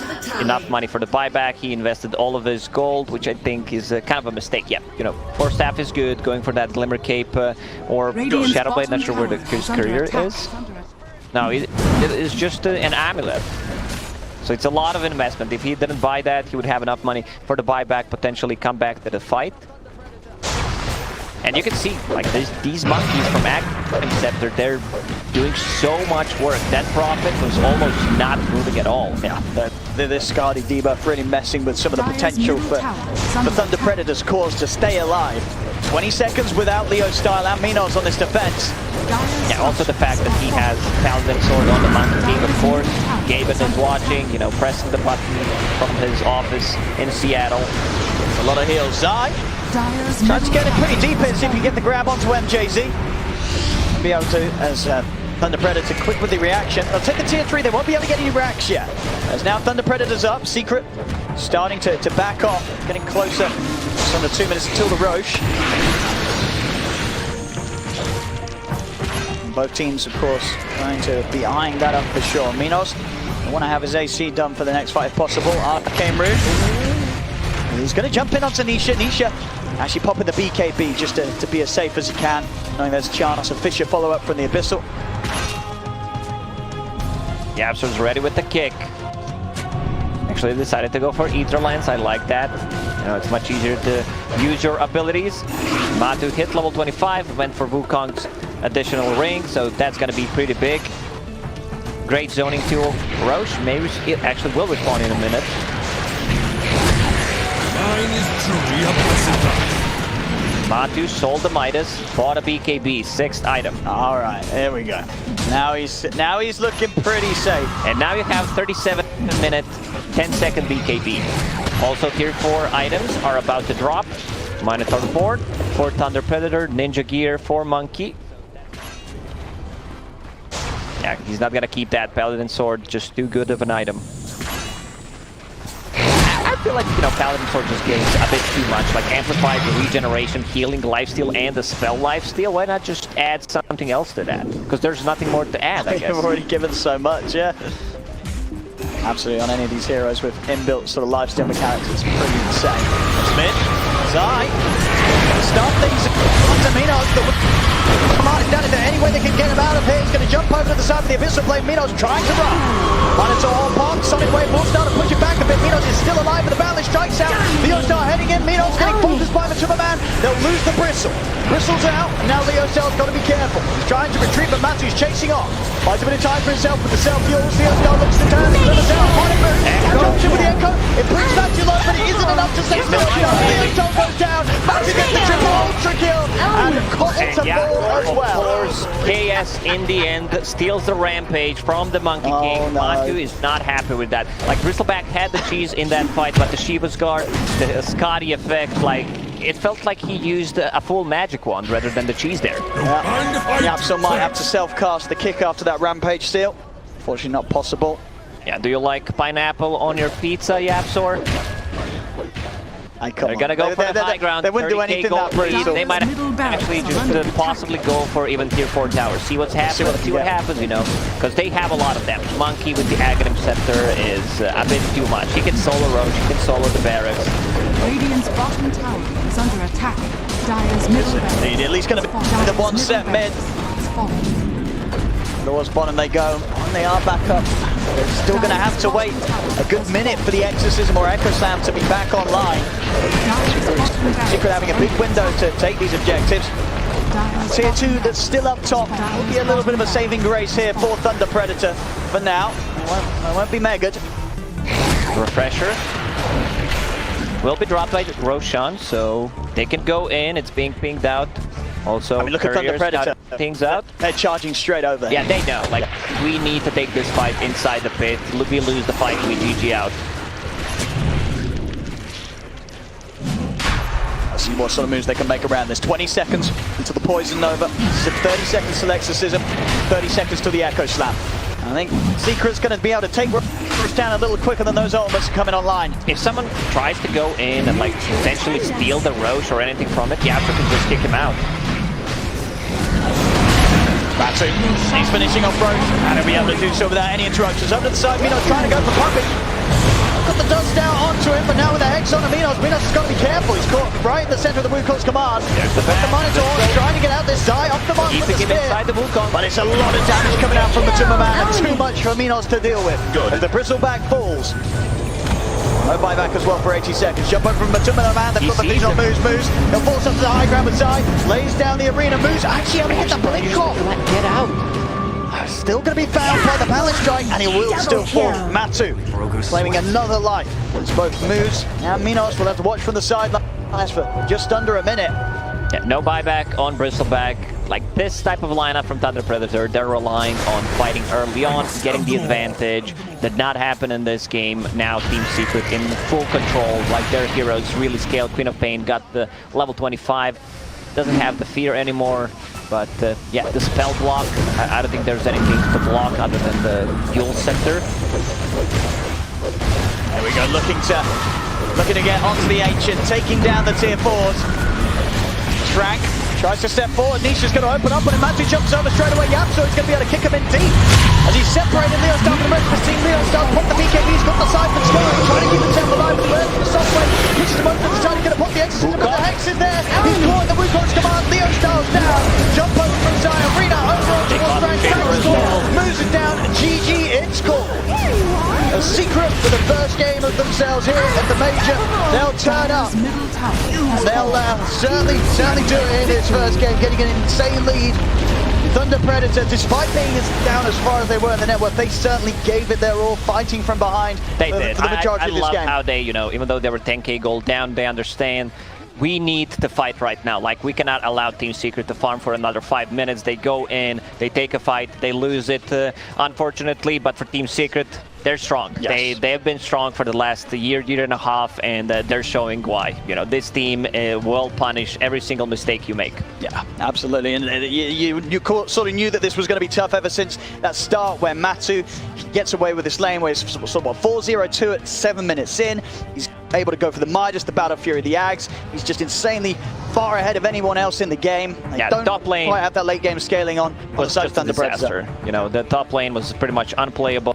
enough money for the buyback. He invested all of his gold, which I think is kind of a mistake. Yeah, you know, Force Staff is good. Going for that Glimmer Cape or Shadowblade. Not sure where his career is. No, it is just an amulet. So it's a lot of investment. If he didn't buy that, he would have enough money for the buyback, potentially come back to the fight. And you can see, like, these monkeys from Active Scepter, they're doing so much work. That profit was almost not moving at all. Yeah, this Skadi debuff really messing with some of the potential for Thunder Predator's cause to stay alive. 20 seconds without Leo Style and Minos on this defense. Yeah, also the fact that he has Paladin Sword on the Monkey King, of course. Gaben is watching, you know, pressing the button from his office in Seattle. A lot of heals. Zai trying to get it pretty deep in, see if you can get the grab onto MJZ. Be able to, as Thunder Predator quick with the reaction. They'll take the tier 3, they won't be able to get any racks yet. As now Thunder Predator's up, Secret starting to back off, getting closer. Just under 2 minutes until the Roche. Both teams, of course, trying to be eyeing that up for sure. Minos, I want to have his AC done for the next fight if possible. Arcane Rune. He's going to jump in onto Nisha. Nisha actually popping the BKB just to be as safe as he can, knowing there's a chance of Fisher follow-up from the Abyssal. Yapster's ready with the kick. Actually decided to go for Ether Lens. I like that. You know, it's much easier to use your abilities. Matu hit level 25, went for Wukong's additional ring, so that's going to be pretty big. Great zoning tool. Roche, maybe it actually will respawn in a minute. Matu sold the Midas, bought a BKB, 6th item. All right, there we go. Now he's looking pretty safe. And now you have 37-minute, 10-second BKB. Also, tier 4 items are about to drop. Minotaur board for Thunder Predator, Ninja Gear for Monkey. Yeah, he's not gonna keep that Paladin Sword, just too good of an item. I feel like, you know, Paladin Sword just gains a bit too much, like amplified regeneration, healing, lifesteal, and the spell lifesteal. Why not just add something else to that? Because there's nothing more to add, I guess. They've already given so much, yeah. Absolutely, on any of these heroes with inbuilt sort of lifesteal mechanics, it's pretty insane. Smith, Zai, start things onto Minos, but Martin down. Is there any way they can get him out of here? He's going to jump over to the side of the Abyssal Blade. Minos trying to run. Minotaur on pop, Sonic Wave will start to push it back a bit. Minos is still alive, but the Boundless strikes out. Leo Star heading in. Minos getting focused by the Timberman. They'll lose the Bristle. Bristle's out, and now Leo Star's got to be careful. He's trying to retreat, but Matsu's chasing off. Buys a bit of time for himself with the self-fuels. Leo Star looks to turn. He delivers out. Hornet move. Jumps in with the Echo. It brings Matsu low, but it isn't enough to save Leo Star. Leo Star goes down. Matsu gets the triple ultra kill. And Cotton to fall as well. KS in the end steals the rampage from the Monkey King. No. Matu is not happy with that. Like, Bristleback had the cheese in that fight, but the Shiva's Guard, the Skadi effect, like, it felt like he used a full magic wand rather than the cheese there. Yeah, so might have to self-cast the kick after that rampage steal. Unfortunately not possible. Yeah, do you like pineapple on your pizza, Yapsor? They're gonna go for the high ground. They wouldn't do anything that brutal. They might actually just possibly go for even tier 4 towers. See what's happening. See what happens, you know, because they have a lot of them. Monkey with the Aghanim Scepter is a bit too much. He can solo Roach, he can solo the barracks. Radiant's bottom tower is under attack. Dire's middle barracks. At least gonna be the one set mid. Towards bottom they go, and they are back up. They're still going to have to wait a good minute for the Exorcism or Echo Slam to be back online. Secret having a big window to take these objectives. Tier 2 that's still up top. Will be a little bit of a saving grace here for Thunder Predator. For now, it won't be megged. Refresher will be dropped by Roshan, so they can go in. It's being pinged out. Also, look at Thunder Predator. Things out. They're charging straight over. Yeah, they know. Like, we need to take this fight inside the pit. We lose the fight, we GG out. Let's see what sort of moves they can make around this. 20 seconds until the Poison Nova. 30 seconds to Exorcism. 30 seconds to the Echo Slam. I think Secret's going to be able to take Roche down a little quicker than those elements are coming online. If someone tries to go in and like essentially steal the Roche or anything from it, the Afro can just kick him out. Batu, he's finishing off Roche, and he'll be able to do so without any interruptions. Up to the side, Minos trying to go for puppet. Got the dust down onto him, but now with the Hex on Minos has got to be careful. He's caught right in the center of the Wukong's command. There's the Monitor trying to get out this Zai off the mark with the spear. Inside the Wukong. But it's a lot of damage coming out from the Timberman, and too much for Minos to deal with. Good. As the Bristleback falls. No buyback as well for 80 seconds. Jump over from Matumba Man. They've got the things on Moose. He'll force up to the high ground with Zai. Lays down the arena. Moose actually able to get the blink off. Get out. Still going to be found by the balance strike, and he will still fall. Matu claiming another life. It's both Moose and Minos will have to watch from the sidelines for just under a minute. Yeah, no buyback on Bristleback. Like this type of lineup from Thunder Predator, they're relying on fighting early on, getting the advantage. Did not happen in this game. Now Team Secret in full control, like their heroes really scaled. Queen of Pain got the level 25, doesn't have the fear anymore. But yeah, the spell block, I don't think there's anything to block other than the fuel sector. There we go, looking to get onto the Ancient, taking down the Tier 4s. Frank tries to step forward, Nisha's going to open up, and Matu jumps over straight away. Yapso is going to be able to kick him in deep. As he's separated Leo Star from the rest of his team, Leo Star put the BKB's got the Siphon's going, trying to keep the tempo alive, but the rest of the soft play pushes him over to try to get a pop the Exorcism, but the Hex is there. He's caught the Wukong's command, Leo Star's down. Jump over from Zai, Arena over towards Frank, moves it down, GG, it's called. A Secret for the first game of themselves here at the Major. They'll turn up. They'll certainly do it in this first game, getting an insane lead. Thunder Predator, despite being as down as far as they were in the network, they certainly gave it their all, fighting from behind. They did. For the majority of this game. I love how they, you know, even though they were 10k gold down, they understand we need to fight right now. Like, we cannot allow Team Secret to farm for another 5 minutes. They go in, they take a fight, they lose it, unfortunately, but for Team Secret, they're strong. Yes. They have been strong for the last year and a half, and they're showing why. You know, this team will punish every single mistake you make. Yeah, absolutely. And you sort of knew that this was going to be tough ever since that start where Matu gets away with this lane where it's sort of 4-0-2 at 7 minutes in. He's able to go for the Midas, the Battle Fury, the Ags. He's just insanely far ahead of anyone else in the game. They don't top lane quite have that late game scaling on the side of Thunder Predator. You know, the top lane was pretty much unplayable.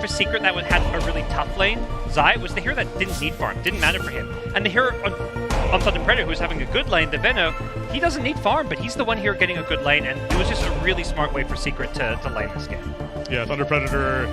For Secret that had a really tough lane, Zai was the hero that didn't need farm, didn't matter for him. And the hero on Thunder Predator who's having a good lane, the Veno, he doesn't need farm, but he's the one here getting a good lane, and it was just a really smart way for Secret to lane this game. Yeah, Thunder Predator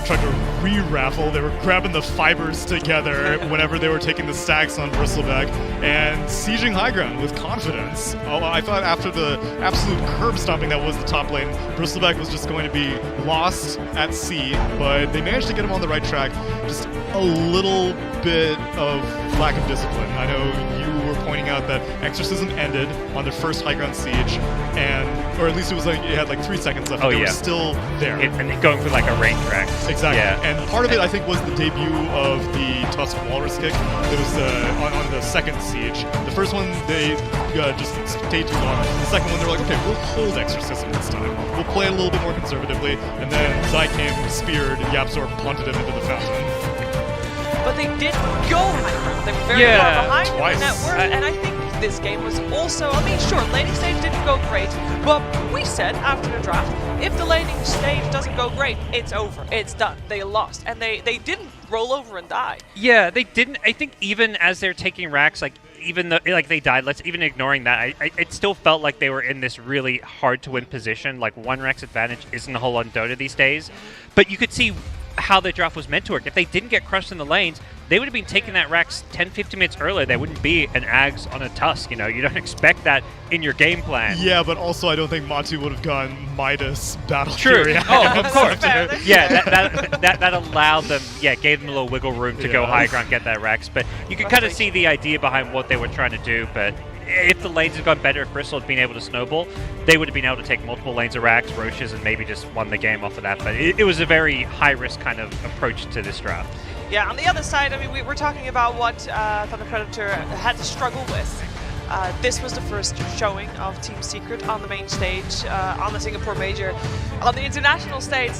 tried to re-raffle. They were grabbing the fibers together whenever they were taking the stacks on Bristleback and sieging high ground with confidence. I thought after the absolute curb stomping that was the top lane, Bristleback was just going to be lost at sea, but they managed to get him on the right track. Just a little bit of lack of discipline. I know you were pointing out that Exorcism ended on their first high ground siege, or at least it was like it had like 3 seconds left. They were still there. And going for like a rain track. Exactly. Yeah. And part of it, I think, was the debut of the Tusk Walrus kick. It was on the second siege. The first one, they just stayed too long. The second one, they're like, okay, we'll hold Exorcism this time. We'll play it a little bit more conservatively. And then Zai came, speared, Yapzor punted him into the fountain. But they did go high ground. They were very far behind in the network, and I think this game was also, I mean, sure, laning stage didn't go great, but we said after the draft, if the laning stage doesn't go great, it's over, it's done. They lost, and they didn't roll over and die. Yeah, they didn't. I think even as they're taking racks, like even though like they died, even ignoring that, it still felt like they were in this really hard to win position. Like one rack's advantage isn't a whole lot in Dota these days, but you could see how the draft was meant to work. If they didn't get crushed in the lanes, they would have been taking that racks 10-15 minutes earlier. There wouldn't be an Ags on a Tusk. You know, you don't expect that in your game plan. Yeah, but also I don't think Matu would have gone Midas Battle True. Fury. Oh, of course. Yeah, that allowed them, gave them a little wiggle room to go high ground, get that racks. But you could kind of see the idea behind what they were trying to do. But if the lanes had gone better, if Bristol had been able to snowball, they would have been able to take multiple lanes of racks, Roches, and maybe just won the game off of that. But it was a very high-risk kind of approach to this draft. Yeah, on the other side, I mean, we're talking about what Thunder Predator had to struggle with. This was the first showing of Team Secret on the main stage, on the Singapore Major. On the international stage,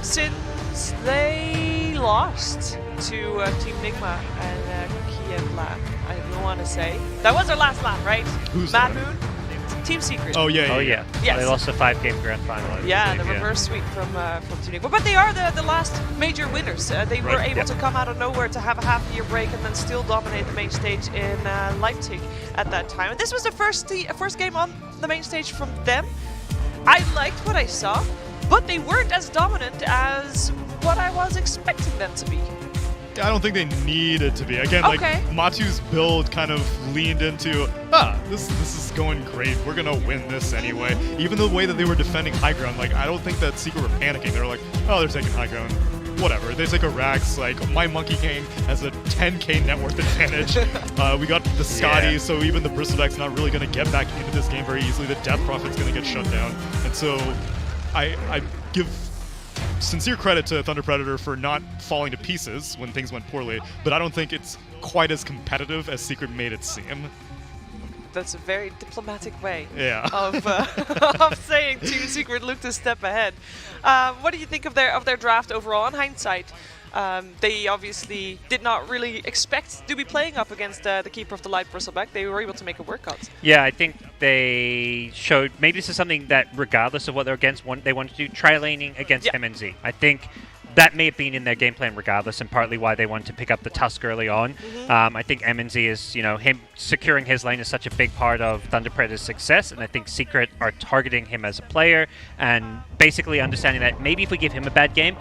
since they lost to Team Nigma and Kiev Lab, I don't want to say. That was their last lap, right? Who's Matt that? Moon, Team Secret. Oh, yeah. Yes. They lost a 5-game grand final. Yeah, the reverse sweep from Team Nigma. But they are the last major winners. They were able to come out of nowhere to have a half-year break and then still dominate the main stage in Leipzig at that time. And this was the first game on the main stage from them. I liked what I saw, but they weren't as dominant as what I was expecting them to be. I don't think they needed to be. Again, like Matu's build kind of leaned into, this is going great. We're gonna win this anyway. Even the way that they were defending high ground, like I don't think that Secret were panicking. They were like, oh, they're taking high ground. Whatever. They take a Rax. Like my Monkey King has a 10k net worth advantage. We got the Scotty, so even the Bristleback's not really gonna get back into this game very easily. The Death Prophet's gonna get shut down, and so I give sincere credit to Thunder Predator for not falling to pieces when things went poorly, but I don't think it's quite as competitive as Secret made it seem. That's a very diplomatic way of saying Team Secret looked a step ahead. What do you think of their draft overall? In hindsight, they obviously did not really expect to be playing up against the Keeper of the Light Bristleback. They were able to make it work out. Yeah, I think they showed, maybe this is something that regardless of what they're against, they wanted to do tri-laning against MNZ. I think that may have been in their game plan regardless, and partly why they wanted to pick up the Tusk early on. I think MNZ is, him securing his lane is such a big part of Thunder Predator's success, and I think Secret are targeting him as a player and basically understanding that maybe if we give him a bad game,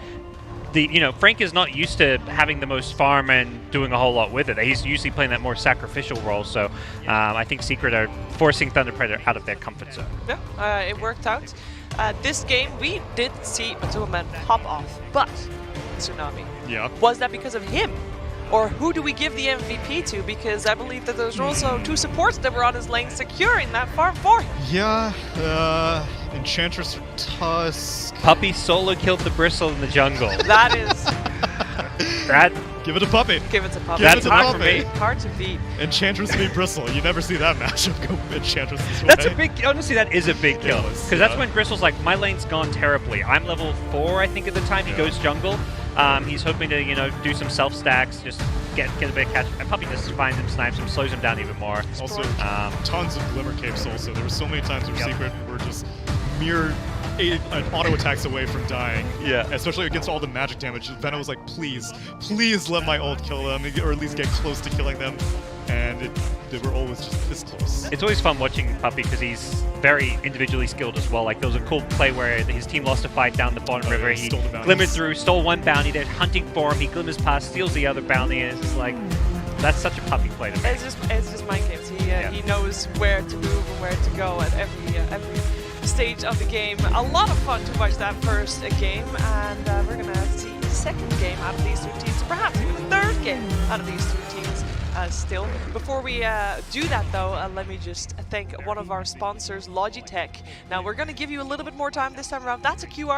Frank is not used to having the most farm and doing a whole lot with it. He's usually playing that more sacrificial role, so I think Secret are forcing Thunder Predator out of their comfort zone. Yeah, it worked out. This game, we did see Matuma pop off, but Tsunami. Yeah. Was that because of him? Or who do we give the MVP to? Because I believe that there's also 2 supports that were on his lane securing that farm for him. Yeah, Enchantress Tusk. Puppy solo killed the Bristle in the jungle. That is... Give it a Puppy. Give it to Puppy. That's hard for me. Hard to beat. Enchantress v Bristle. You never see that matchup go Enchantress this way. That's a big, honestly, that is a big kill. Because that's when Bristle's like, my lane's gone terribly. I'm level 4, I think, at the time. He goes jungle. He's hoping to, do some self-stacks, just get a bit of catch. And Puppy just finds him, snipes him, slows him down even more. Also, tons of Glimmer Capes also. There were so many times where Secret were just mere an auto attacks away from dying. Yeah. Especially against all the magic damage. Venom was like, please let my ult kill them, or at least get close to killing them. And they were always just this close. It's always fun watching Puppy because he's very individually skilled as well. Like there was a cool play where his team lost a fight down the bottom river. He glimmered through, stole one bounty. They're hunting for him. He glimmers past, steals the other bounty, and it's just like that's such a Puppy play to me. It's just mind games. He knows where to move and where to go at every stage of the game. A lot of fun to watch that first game, and we're gonna see the second game out of these two teams, perhaps even the third game out of these two teams. Still. Before we do that though, let me just thank one of our sponsors, Logitech. Now we're going to give you a little bit more time this time around. That's a QR